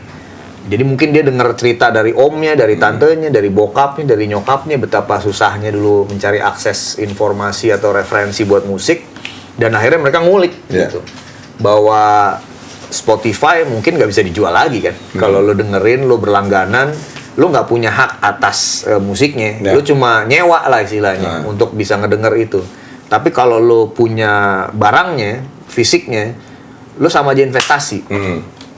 Jadi mungkin dia dengar cerita dari omnya, dari tantenya, dari bokapnya, dari nyokapnya betapa susahnya dulu mencari akses informasi atau referensi buat musik, dan akhirnya mereka ngulik gitu bahwa Spotify mungkin nggak bisa dijual lagi kan. Kalau lo dengerin, lo berlangganan, lo nggak punya hak atas musiknya, lo cuma nyewa lah istilahnya untuk bisa ngedenger itu. Tapi kalau lo punya barangnya, fisiknya, lo sama aja investasi.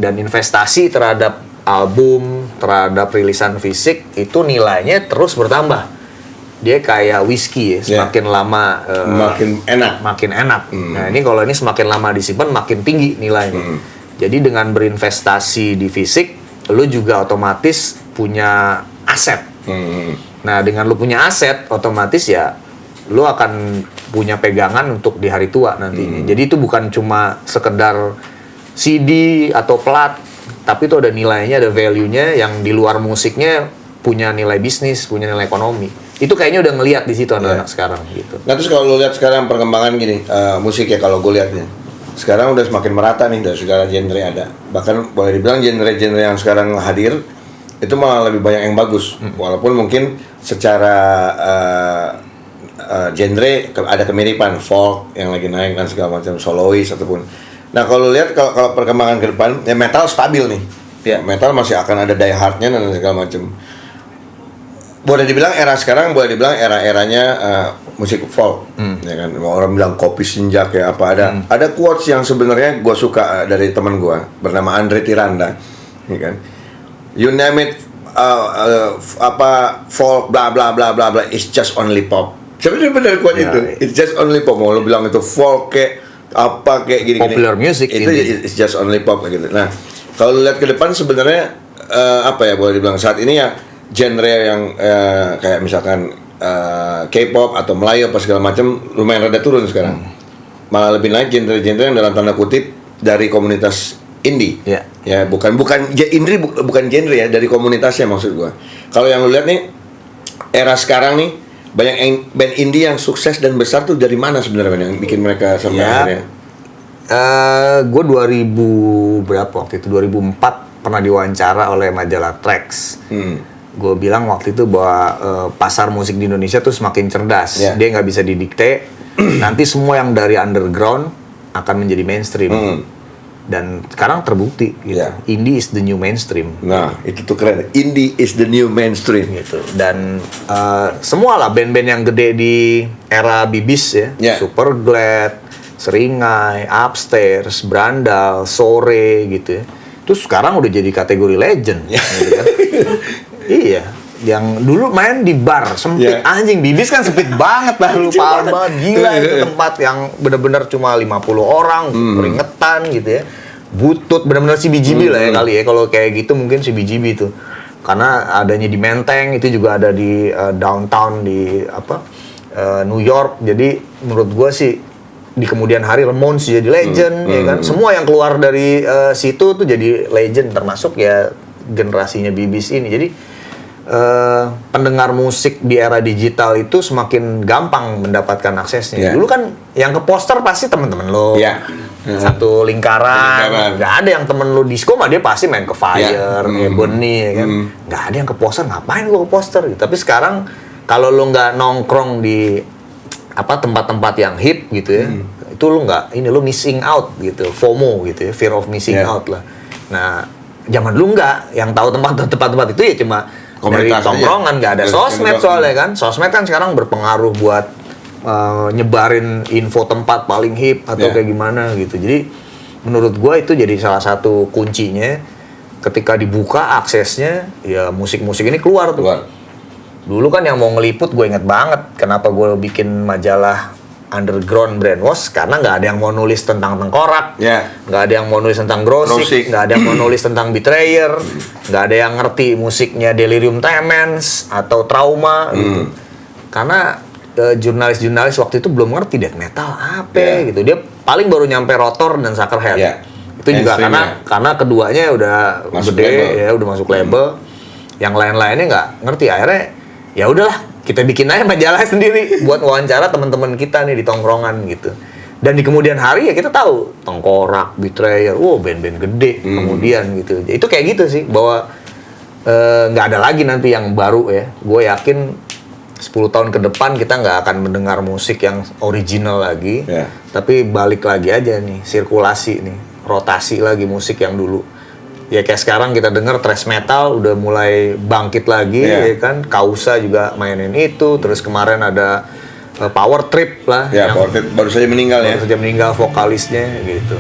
Dan investasi terhadap album, terhadap rilisan fisik itu nilainya terus bertambah. Dia kayak whisky ya, semakin lama makin enak. Nah, kalau ini semakin lama disimpan makin tinggi nilainya. Jadi dengan berinvestasi di fisik, lu juga otomatis punya aset. Nah, dengan lu punya aset, otomatis ya lu akan punya pegangan untuk di hari tua nantinya. Jadi itu bukan cuma sekedar CD atau plat, tapi itu ada nilainya, ada value-nya yang di luar musiknya punya nilai bisnis, punya nilai ekonomi. Itu kayaknya udah ngelihat di situ anak-anak sekarang gitu. Nah, terus kalau lu lihat sekarang perkembangan gini, musik ya kalau gue lihatnya sekarang udah semakin merata nih, dari segala genre ada. Bahkan boleh dibilang genre-genre yang sekarang hadir itu malah lebih banyak yang bagus. Walaupun mungkin secara genre ada kemiripan, folk yang lagi naik dan segala macam, solois ataupun. Nah, kalau lihat kalau perkembangan ke depan, ya metal stabil nih. Metal masih akan ada die hardnya dan segala macam. Boleh dibilang era sekarang, boleh dibilang era-eranya musik folk. Ya kan, orang bilang kopi senja kayak apa, ada quotes yang sebenarnya gue suka dari teman gue bernama Andre Tiranda, ya kan. You name it, folk bla bla bla bla bla, it's just only pop. Sebenarnya benar quote itu, it's just only pop. Mau lo bilang itu folk kayak apa kayak gini, popular music itu it's just only pop gitu. Nah, kalau lihat ke depan sebenarnya boleh dibilang saat ini ya genre yang kayak misalkan K-pop atau Melayu apa segala macam lumayan rada turun sekarang. Malah lebih naik genre-genre yang dalam tanda kutip dari komunitas indie. Ya, bukan indie, bukan genre ya, dari komunitasnya maksud gua. Kalau yang lu lihat nih era sekarang nih, banyak band indie yang sukses dan besar tuh dari mana sebenarnya yang bikin mereka sampai akhirnya? Gue 2000 berapa waktu itu, 2004 pernah diwawancara oleh majalah Trax. Gue bilang waktu itu bahwa pasar musik di Indonesia tuh semakin cerdas. Dia nggak bisa didikte. Nanti semua yang dari underground akan menjadi mainstream. Dan sekarang terbukti gitu. Indie is the new mainstream. Nah, itu tuh keren. Indie is the new mainstream gitu. Dan semua lah band-band yang gede di era Bibis ya, Superglad, Seringai, Upstairs, Brandal, Sore gitu ya. Terus sekarang udah jadi kategori legend. Gitu kan. Iya. Yang dulu main di bar sempit, anjing Bibis kan sempit banget lah, lu paham banget, gila itu tempat yang bener-bener cuma 50 orang, keringetan gitu ya, butut, bener-bener CBGB lah ya kali ya, kalau kayak gitu mungkin CBGB itu, karena adanya di Menteng, itu juga ada di downtown di New York, jadi menurut gua sih di kemudian hari Ramones jadi legend, ya kan, semua yang keluar dari situ tuh jadi legend, termasuk ya generasinya Bibis ini, jadi pendengar musik di era digital itu semakin gampang mendapatkan aksesnya. Dulu kan yang ke poster pasti teman-teman lo, satu lingkaran. Nggak ada yang temen lo disco mah dia pasti main ke Fire, Ebony, ya kan. Nggak ada yang ke poster, ngapain gua ke poster? Gitu. Tapi sekarang kalau lo nggak nongkrong di tempat-tempat yang hip gitu ya, itu lo nggak, lo missing out gitu, FOMO gitu ya, fear of missing out lah. Nah, zaman dulu nggak, yang tahu tempat-tempat itu ya cuma dari tongkrongan, nggak ada sosmed soalnya kan. Sosmed kan sekarang berpengaruh buat nyebarin info tempat paling hip atau kayak gimana gitu. Jadi menurut gua itu jadi salah satu kuncinya ketika dibuka aksesnya, ya musik-musik ini keluar tuh. Dulu kan yang mau ngeliput, gue inget banget kenapa gue bikin majalah Underground Brainwash, karena nggak ada yang mau nulis tentang tengkorak, nggak ada yang mau nulis tentang Grosik, nggak ada yang mau nulis tentang Betrayer, nggak ada yang ngerti musiknya Delirium Tremens atau Trauma gitu. Karena jurnalis-jurnalis waktu itu belum ngerti death metal apa gitu, dia paling baru nyampe Rotor dan Suckerhead. Itu juga karena keduanya udah masuk gede label. Ya udah masuk label, yang lain-lainnya nggak ngerti, akhirnya ya udahlah, kita bikin aja majalah sendiri buat wawancara teman-teman kita nih di tongkrongan gitu. Dan di kemudian hari ya kita tahu Tengkorak, Betrayer, band-band gede kemudian gitu. Itu kayak gitu sih, bahwa nggak ada lagi nanti yang baru ya. Gue yakin 10 tahun ke depan kita nggak akan mendengar musik yang original lagi, tapi balik lagi aja nih, sirkulasi nih, rotasi lagi musik yang dulu. Ya kayak sekarang kita dengar thrash metal udah mulai bangkit lagi, ya kan. Kausa juga mainin itu, terus kemarin ada Power Trip lah. Power Trip baru saja meninggal baru saja meninggal vokalisnya gitu.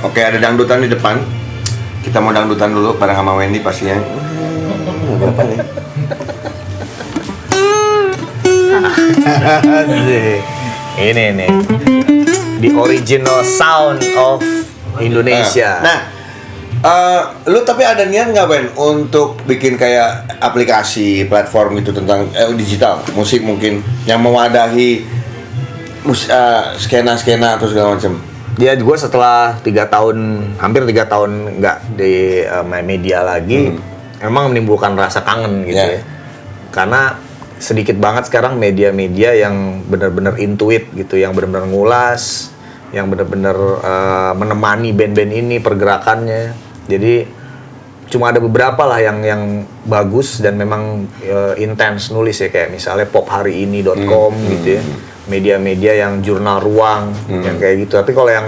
Oke, ada dangdutan di depan. Kita mau dangdutan dulu bareng sama Wendy pastinya. Berapa nih? Ini nih, the original sound of Indonesia. Lu tapi ada niat nggak Ben untuk bikin kayak aplikasi platform gitu tentang digital musik mungkin yang mewadahi skena-skena atau segala macam? Ya, gue setelah hampir 3 tahun nggak di media lagi, emang menimbulkan rasa kangen gitu ya. Karena sedikit banget sekarang media-media yang benar-benar intuit gitu, yang benar-benar ngulas, yang benar-benar menemani band-band ini pergerakannya. Jadi cuma ada beberapa lah yang bagus dan memang intens nulis ya, kayak misalnya pophariini.com gitu ya, media-media yang jurnal ruang yang kayak gitu. Tapi kalau yang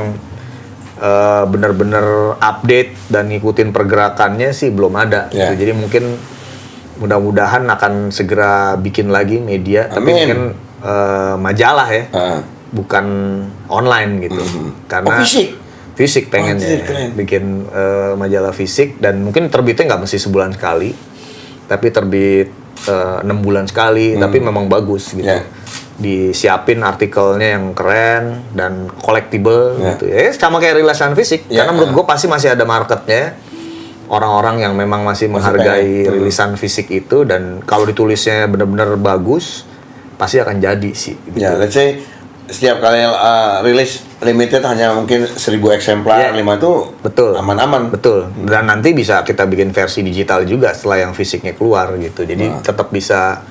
benar-benar update dan ngikutin pergerakannya sih belum ada gitu. Jadi mungkin mudah-mudahan akan segera bikin lagi media. Tapi mungkin majalah ya, bukan online gitu. Karena fisik pengennya bikin majalah fisik, dan mungkin terbitnya nggak mesti sebulan sekali, tapi terbit 6 bulan sekali, tapi memang bagus gitu. Disiapin artikelnya yang keren dan collectible gitu ya, sama kayak rilisan fisik. Karena menurut gue pasti masih ada marketnya, orang-orang yang memang masih menghargai rilisan fisik itu, dan kalau ditulisnya benar-benar bagus pasti akan jadi sih gitu. Let's say setiap kali rilis limited hanya mungkin 1000 eksemplar, 5 itu aman-aman. Betul. Dan nanti bisa kita bikin versi digital juga setelah yang fisiknya keluar gitu. Jadi tetap bisa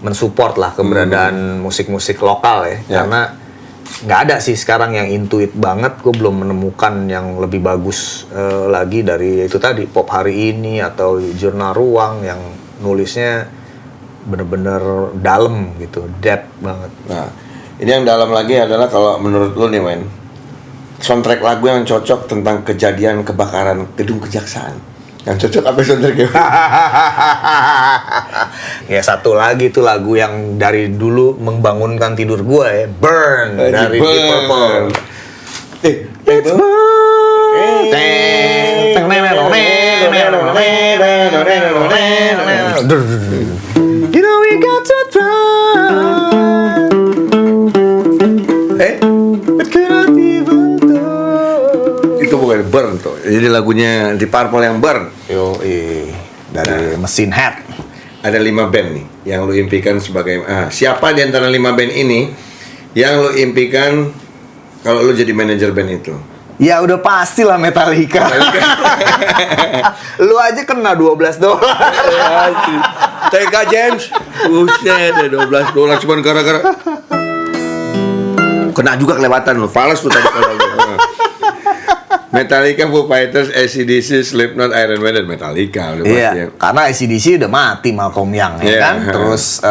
mensupport lah keberadaan musik-musik lokal ya. Karena nggak ada sih sekarang yang intuit banget. Gue belum menemukan yang lebih bagus lagi dari itu tadi, Pop Hari Ini atau Jurnal Ruang yang nulisnya bener-bener dalam gitu, depth banget. Ini yang dalam lagi adalah kalau menurut lu nih Men, soundtrack lagu yang cocok tentang kejadian kebakaran gedung kejaksaan. Yang cocok apa soundtracknya? Ya satu lagi tuh lagu yang dari dulu membangunkan tidur gue ya, Burn dari Deep Purple. It's burn. You know we got to try. But cannot even do. Itu bukan Burn tuh. Jadi lagunya di Purple yang Burn. Dari Machine Head. Ada 5 band nih yang lu impikan sebagai siapa di antara 5 band ini yang lu impikan kalau lu jadi manajer band itu? Ya udah pastilah Metallica. Lu aja kena $12. TK James, buset deh $12 cuma gara-gara kena juga kelewatan lu, fals tuh tadi kalau Metallica, Foo Fighters, AC/DC, Slipknot, Iron Maiden, Metallica udah pasti. Iya, karena AC/DC udah mati Malcolm Young ya kan. Terus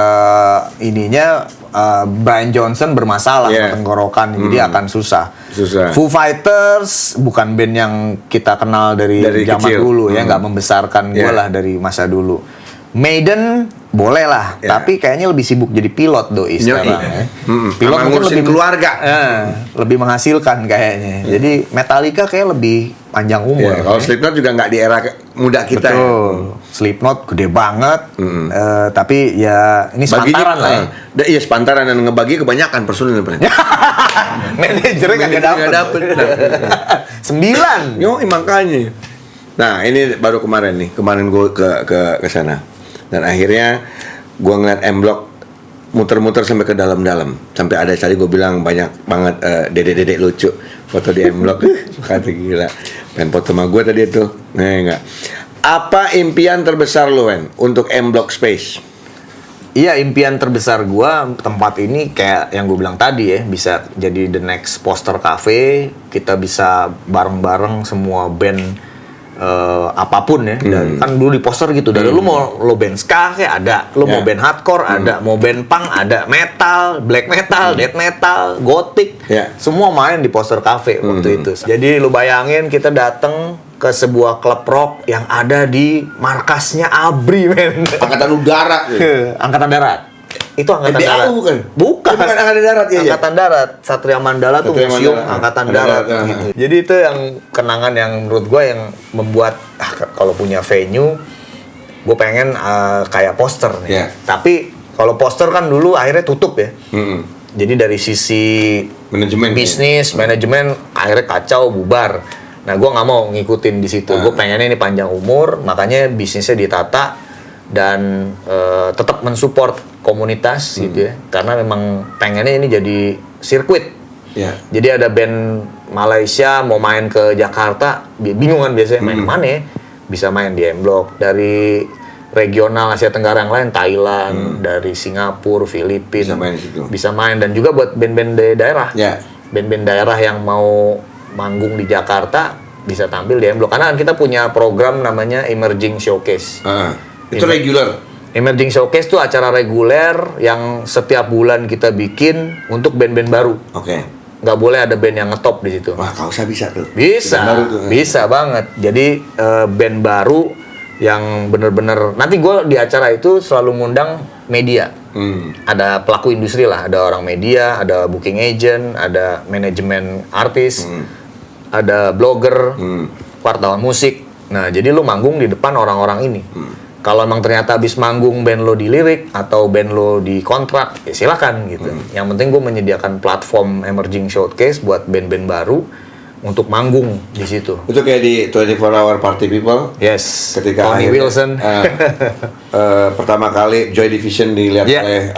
Brian Johnson bermasalah tenggorokan, jadi akan susah. Foo Fighters bukan band yang kita kenal dari zaman kecil. Dulu ya, nggak membesarkan gue lah dari masa dulu. Maiden boleh lah, tapi kayaknya lebih sibuk jadi pilot doi sekarang ya. Pilot mungkin lebih keluarga, lebih menghasilkan kayaknya. Jadi Metallica kayak lebih panjang umur. Kalau Slipknot juga nggak di era muda kita. Betul. Slipknot gede banget, tapi ya ini sepantaran lah ya. Iya sepantaran, dan ngebagi kebanyakan personil. Manajernya nggak dapet. 9. Yo, makanya. Nah ini baru kemarin gue ke sana. Dan akhirnya gue ngeliat M-Block muter-muter sampai ke dalam-dalam. Sampai ada tadi gue bilang banyak banget dedek-dedek lucu foto di M-Block. Kata gila. Pengen foto sama gue tadi itu. Enggak. Apa impian terbesar lu, Wen, untuk M-Block Space? Iya, impian terbesar gue tempat ini kayak yang gue bilang tadi ya, bisa jadi the next poster cafe. Kita bisa bareng-bareng semua band apapun ya, dan kan dulu di poster gitu dari lu mau lo band ska kayak ada, lu mau band hardcore ada, mau band punk ada, metal, black metal, death metal, gothic, semua main di poster cafe waktu itu. Jadi lu bayangin kita dateng ke sebuah klub rock yang ada di markasnya ABRI, men. Angkatan Udara. Angkatan Darat. Itu Angkatan Darat. Bukan. Bukan Angkatan Darat ya. Angkatan Darat. Satria Mandala tuh museum Angkatan Darat gitu. Jadi itu yang kenangan yang menurut gue yang membuat kalau punya venue gue pengen kayak poster nih. Tapi kalau poster kan dulu akhirnya tutup ya. Jadi dari sisi manajemen bisnis, manajemen akhirnya kacau, bubar. Nah, gue nggak mau ngikutin di situ. Gue pengennya ini panjang umur, makanya bisnisnya ditata dan tetap mensupport komunitas gitu ya. Karena memang pengennya ini jadi sirkuit. Jadi ada band Malaysia mau main ke Jakarta, bingung kan biasanya main mana ya? Bisa main di M-Block. Dari regional Asia Tenggara yang lain, Thailand, dari Singapura, Filipina, bisa main. Dan juga buat band-band daerah. Band-band daerah yang mau manggung di Jakarta bisa tampil di M-Block. Karena kita punya program namanya Emerging Showcase. Itu regular. Emerging Showcase itu acara reguler yang setiap bulan kita bikin untuk band-band baru. Nggak boleh ada band yang ngetop di situ. Wah, Kausa bisa tuh. Bisa banget. Jadi band baru yang bener-bener nanti gue di acara itu selalu ngundang media. Ada pelaku industri lah, ada orang media, ada booking agent, ada manajemen artis, ada blogger, wartawan musik. Nah, jadi lu manggung di depan orang-orang ini. Kalau emang ternyata habis manggung band lo dilirik atau band lo dikontrak, ya silakan gitu. Yang penting gue menyediakan platform Emerging Showcase buat band-band baru untuk manggung di situ. Itu kayak di 24 Hour Party People. Yes. Ketika Tony Wilson. Pertama kali Joy Division dilihat oleh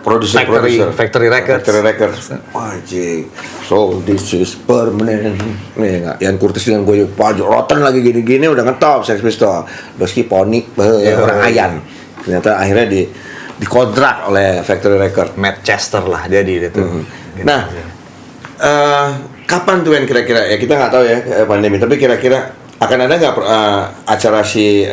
produser Factory Records. Wajib. So this is permanent. Nih enggak, Ian Curtis dengan gue Pajak Rotten lagi gini-gini udah ngetop Sex Pistols. Doski Pony orang ayan. Ternyata akhirnya dikontrak oleh Factory Records. Matt Chester lah jadi itu. Nah, kapan tuh yang kira-kira ya kita nggak tahu ya pandemi, tapi kira-kira akan ada nggak acara si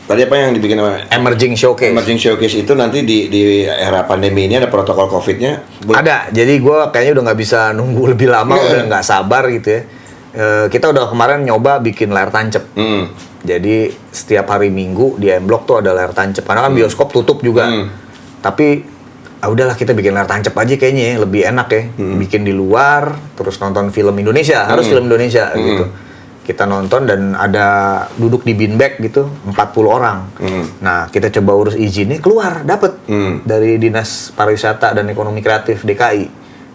tadi apa yang dibikin sama Emerging Showcase? Emerging Showcase itu nanti di era pandemi ini ada protokol COVID-nya? Ada. Jadi gue kayaknya udah nggak bisa nunggu lebih lama, udah nggak sabar gitu ya. Kita udah kemarin nyoba bikin layar tancap. Jadi setiap hari Minggu di M-Block tuh ada layar tancap. Karena kan bioskop tutup juga. Tapi udahlah kita bikin layar tancap aja kayaknya ya, lebih enak ya. Bikin di luar, terus nonton film Indonesia, harus film Indonesia gitu. Kita nonton dan ada duduk di beanbag gitu 40 orang. Nah, kita coba urus izinnya keluar dapet dari Dinas Pariwisata dan Ekonomi Kreatif DKI.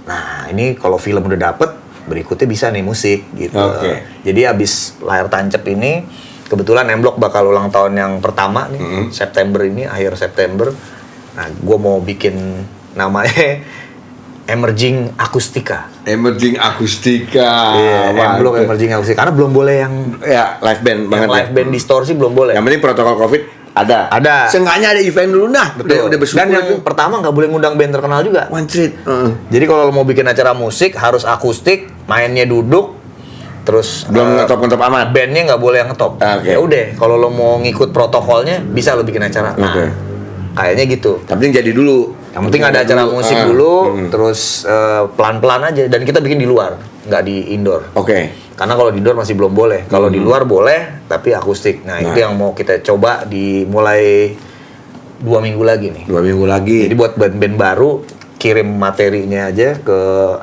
Nah, ini kalau film udah dapet, berikutnya bisa nih musik gitu. Jadi abis layar tancap ini kebetulan M-Block bakal ulang tahun yang pertama nih, September ini, akhir September. Nah, gue mau bikin namanya Emerging Akustika. Emerging Akustika. M-Block Emerging Akustika. Karena belum boleh yang live band banget. Live band distorsi belum boleh. Yang penting protokol Covid ada. Seenggaknya ada event dulu nah. Betul. Udah bersyukur. Dan yang pertama nggak boleh ngundang band terkenal juga. One Street. Jadi kalau lo mau bikin acara musik harus akustik, mainnya duduk. Terus belum ngetop amat. Bandnya nggak boleh yang ngetop. Ya udah, kalau lo mau ngikut protokolnya bisa lo bikin acara. Nah, kayaknya gitu. Tapi jadi dulu. Yang penting ada acara musik dulu, terus pelan-pelan aja. Dan kita bikin di luar, nggak di indoor. Karena kalau di indoor masih belum boleh. Kalau di luar boleh, tapi akustik. Nah, itu yang mau kita coba dimulai 2 minggu lagi nih. 2 minggu lagi. Jadi buat band-band baru, kirim materinya aja ke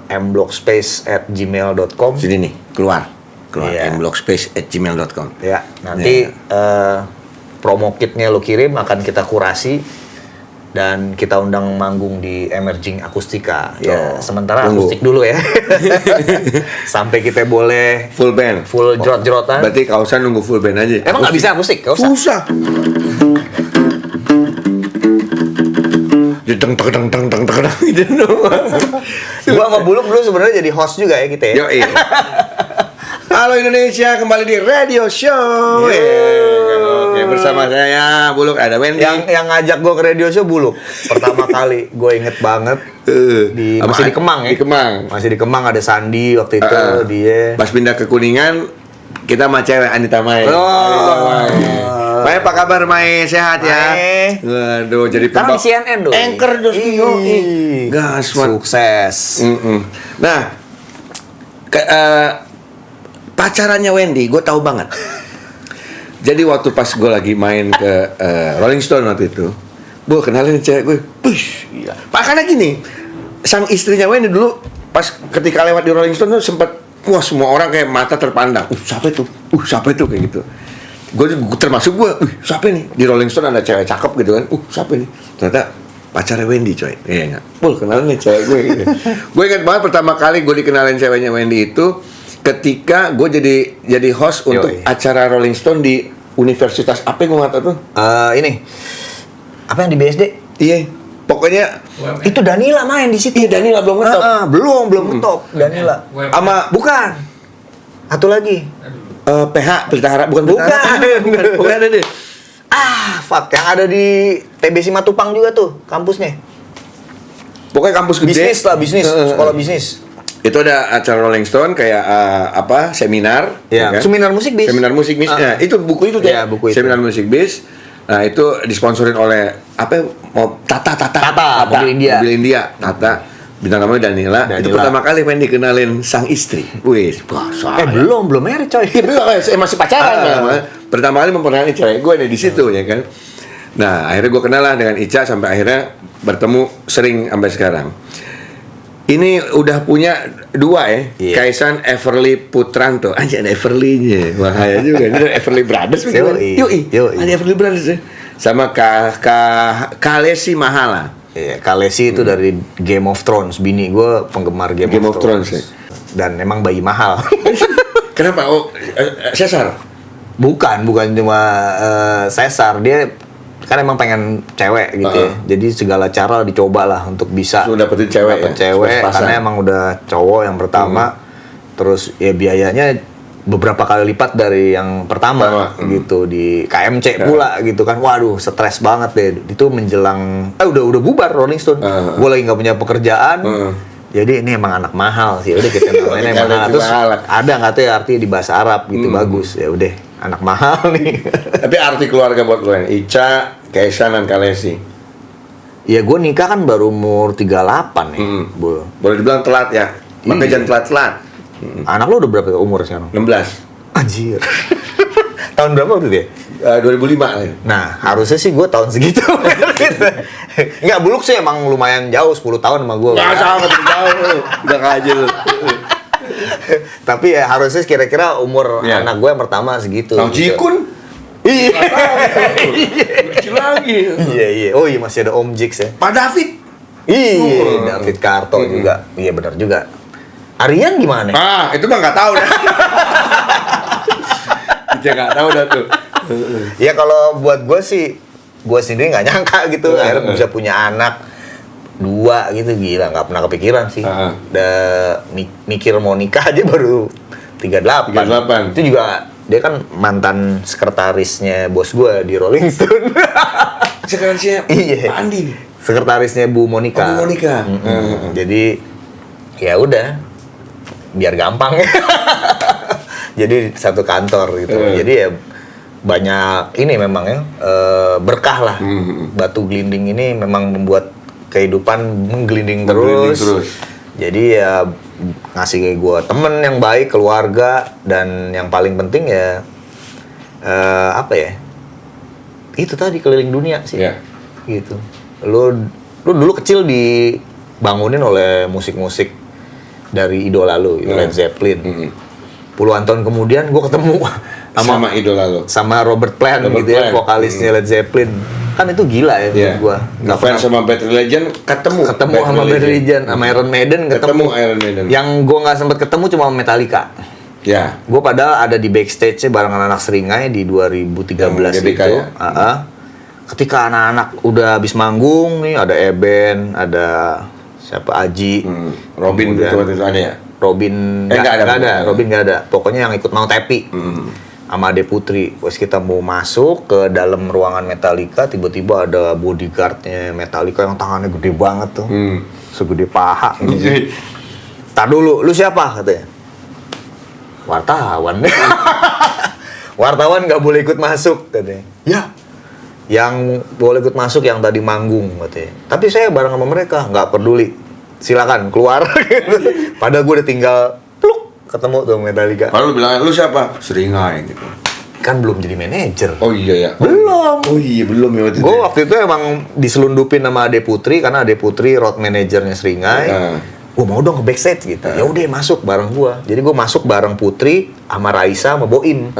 mblockspace@gmail.com. Sini nih, keluar mblockspace@gmail.com. Ya, nanti promo kitnya lo kirim, akan kita kurasi dan kita undang manggung di Emerging Akustika. Ya, sementara akustik dulu ya. Sampai kita boleh full band, full jerot-jerotan. Berarti kausan nunggu full band aja. Emang nggak bisa akustik? Susah. Deng gitu. Gua sama Buluk dulu sebenarnya jadi host juga ya kita ya. Yoi. Halo Indonesia, kembali di Radio Show. Oke, bersama saya Buluk, ada Wendy. Yang ngajak gue ke Radio Show Buluk. Pertama kali gue inget banget masih di Kemang ya. Di Kemang. Masih di Kemang, ada Sandi waktu itu dia. Pas pindah ke Kuningan kita sama cewek Anita Mai. Mai, apa kabar Mai? Sehat ya? Waduh, jadi sekarang di CNN dong. Anchor gas, sukses. Nah, pacarannya Wendy, gue tahu banget. Jadi waktu pas gue lagi main ke Rolling Stone waktu itu, gue kenalin cewek gue. Push, gila. Makanya gini, sang istrinya Wendy dulu pas ketika lewat di Rolling Stone tuh sempat, wah semua orang kayak mata terpandang. Siapa itu? Siapa itu kayak gitu. Gue termasuk gue, siapa nih? Di Rolling Stone ada cewek cakep gitu kan. Siapa nih? Ternyata pacarnya Wendy coy. Iya enggak? Kenalin nih cewek gue gitu. Gue ingat banget pertama kali gue dikenalin ceweknya Wendy itu ketika gue jadi host untuk acara Rolling Stone di Universitas apa gue nggak tahu tuh? Ini apa yang di BSD? Iya, pokoknya itu Danila main di situ. Iya, Danila belum ngetop. Belum ngetop. Danila. Sama bukan. Satu lagi. PH Pelitahara bukan ada deh. Fuck, yang ada di TB Simatupang juga tuh kampusnya. Pokoknya kampus gede. Bisnis, sekolah bisnis. Itu ada acara Rolling Stone kayak seminar, kan? Seminar musik bis. Seminar musik bis. Nah, itu buku itu tuh. Ya, buku itu. Seminar musik bis. Nah, itu disponsorin oleh Tata. Mobil India. Tata. Bintang namanya Danila. Itu pertama kali pengen dikenalin sang istri. Wih, belum married coy. Masih pacaran. Pertama kali memperkenalkan cewek gue nih di situ ya kan. Nah, akhirnya gue kenal lah dengan Ica sampai akhirnya bertemu sering sampai sekarang. Ini udah punya 2 ya, Kaisan Everly Putranto. Anjir ada Everly-nya, bahaya juga. Ini ada Everly Brothers. Yoi. Ada Everly Brothers ya. Sama Kalesi Mahala. Iya, Kalesi itu dari Game of Thrones. Bini gue penggemar Game of Thrones ya. Dan emang bayi mahal. Kenapa? Caesar? Bukan cuma Caesar. Dia kan emang pengen cewek gitu ya. Jadi segala cara dicoba lah untuk bisa dapetin cewek karena emang udah cowok yang pertama. Terus ya biayanya beberapa kali lipat dari yang pertama gitu di KMC pula gitu kan. Waduh, stres banget deh. Itu menjelang udah bubar Rolling Stone. Gue lagi nggak punya pekerjaan. Jadi ini emang anak mahal sih. Udah kita namanya emang mahal. Terus ada nggak tuh ya artinya di bahasa Arab gitu bagus. Ya udah anak mahal nih. Tapi arti keluarga buat lo Ica, Kaisan dan Kalesi. Ya gue nikah kan baru umur 38 ya. Boleh dibilang telat ya. Makanya jangan telat-telat. Anak lo udah berapa umur sekarang? 16. Anjir. Tahun berapa waktu dia? 2005 ya. Nah, harusnya sih gue tahun segitu. Nggak, Buluk sih emang lumayan jauh, 10 tahun sama gue. Nggak sangat jauh, udah kajil. Tapi ya harusnya kira-kira umur anak gue yang pertama segitu. Nah, Cikun? Iya. Kecil lagi. Iya. Oh iya, masih ada Om Jiks ya. Pak David? Iya, David Karto juga. Iya benar juga. Aryan gimana? Itu mah nggak tahu dah. Kita nggak tahu dah tuh. Ya kalau buat gue sih, gue sendiri nggak nyangka gitu. Akhirnya bisa punya anak 2 gitu, gila, nggak pernah kepikiran sih. Udah mikir mau nikah aja baru 38. Itu juga dia kan mantan sekretarisnya bos gue di Rolling Stone. Sekretarisnya Iya. Andi nih. Sekretarisnya Bu Monica. Bu Monica. Jadi ya udah, biar gampang. Jadi satu kantor gitu. Jadi ya banyak ini memang ya, berkah lah. Batu Gelinding ini memang membuat kehidupan menggelinding terus. Jadi ya ngasih ke gue temen yang baik, keluarga, dan yang paling penting ya apa ya, itu tadi keliling dunia sih. Gitu. Lu dulu kecil dibangunin oleh musik-musik dari idola lu, Led Zeppelin. Puluhan tahun kemudian gue ketemu sama idola lu, sama Robert Plant gitu ya, vokalisnya Led Zeppelin. Kan itu gila ya menurut gua. Ngefans sama Bad Religion, ketemu sama Bad Religion, sama Iron Maiden ketemu Iron Maiden. Yang gua nggak sempat ketemu cuma Metallica. Ya. Gua padahal ada di backstage-nya bareng anak-anak Seringai di 2013 itu. Ketika anak-anak udah habis manggung nih, ada Eben, ada siapa, Aji, Robin itu ada ya? Robin nggak ada. Robin nggak ada. Pokoknya yang ikut mau Tepi. Sama Ade Putri. Pas kita mau masuk ke dalam ruangan Metallica, tiba-tiba ada bodyguardnya Metallica yang tangannya gede banget tuh. Segede paha gitu. Tar dulu, lu siapa? Katanya. Wartawan. Wartawan nggak boleh ikut masuk, katanya. Ya. Yang boleh ikut masuk yang tadi manggung, katanya. Tapi saya bareng sama mereka, nggak peduli. Silakan keluar. Padahal gue udah tinggal ketemu tuh Metallica. Padahal lu bilang, lu siapa? Seringai gitu. Kan belum jadi manajer. Oh iya ya. Belum. Oh iya belum ya waktu itu. Gue waktu itu emang diselundupin sama Ade Putri karena Ade Putri road manajernya Seringai. Gue mau dong ke backstage gitu. Ya udah masuk bareng gue. Jadi gue masuk bareng Putri sama Raisa sama Boim.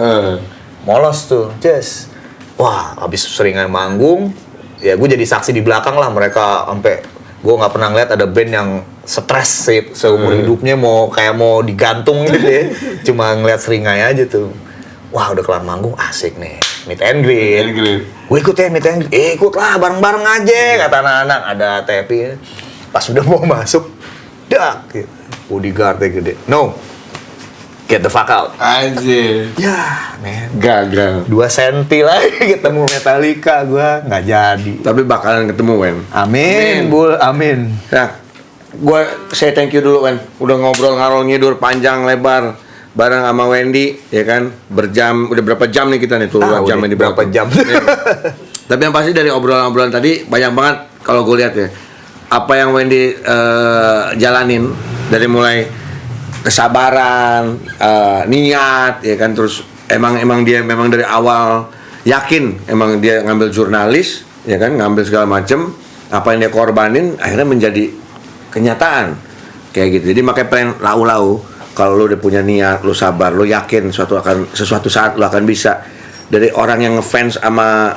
Molos tuh, Jess. Wah, abis Seringai manggung, ya gue jadi saksi di belakang lah, mereka sampai gue nggak pernah ngeliat ada band yang stres sih seumur hidupnya mau digantung gitu ya. Cuma ngeliat Seringai aja tuh. Wah, udah kelar manggung, asik nih. Meet and greet. Gue ikut ya meet and greet. Ikut lah, bareng-bareng aja, kata anak-anak. Ada Tepi. Pas udah mau masuk, dak gitu. Bodyguardnya gede. No. Get the fuck out. Anjir. Ya, men. Gagal. 2 senti lagi ketemu Metallica, gue nggak jadi. Tapi bakalan ketemu, Wen. Amin. Bul, amin. Nah, gue say thank you dulu, Wen. Udah ngobrol ngalor ngidur panjang lebar bareng sama Wendy, ya kan? Udah berapa jam nih kita nih tuh? Jam ini berapa jam? Ya. Tapi yang pasti dari obrolan-obrolan tadi banyak banget kalau gue lihat ya. Apa yang Wendy jalanin dari mulai kesabaran, niat, ya kan, terus emang dia dari awal yakin emang dia ngambil jurnalis, ya kan, ngambil segala macem, apa yang dia korbanin akhirnya menjadi kenyataan kayak gitu. Jadi makanya pengen lau-lau, kalau lu udah punya niat, lu sabar, lu yakin sesuatu saat lu akan bisa. Dari orang yang ngefans sama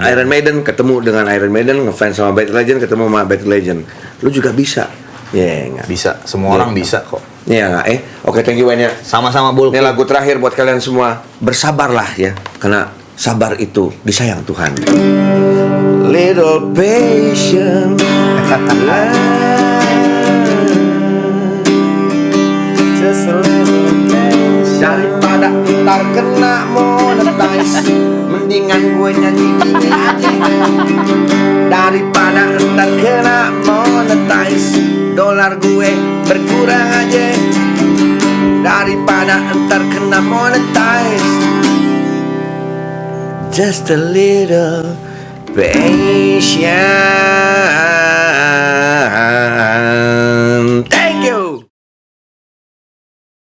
Iron Maiden ketemu dengan Iron Maiden, ngefans sama Bad Legend ketemu sama Bad Legend, lu juga bisa. Ya, enggak. Bisa, semua orang bisa kok. Iya, enggak? Oke, thank you banyak. Sama-sama, Bul. Ini lagu terakhir buat kalian semua. Bersabarlah ya, karena sabar itu disayang Tuhan. Little patient. Just a little patient. Daripada ntar kena monetize, mendingan gue nyanyi gini aja. Daripada ntar kena monetize, dolar gue berkurang aja. Daripada ntar kena monetize, just a little patient.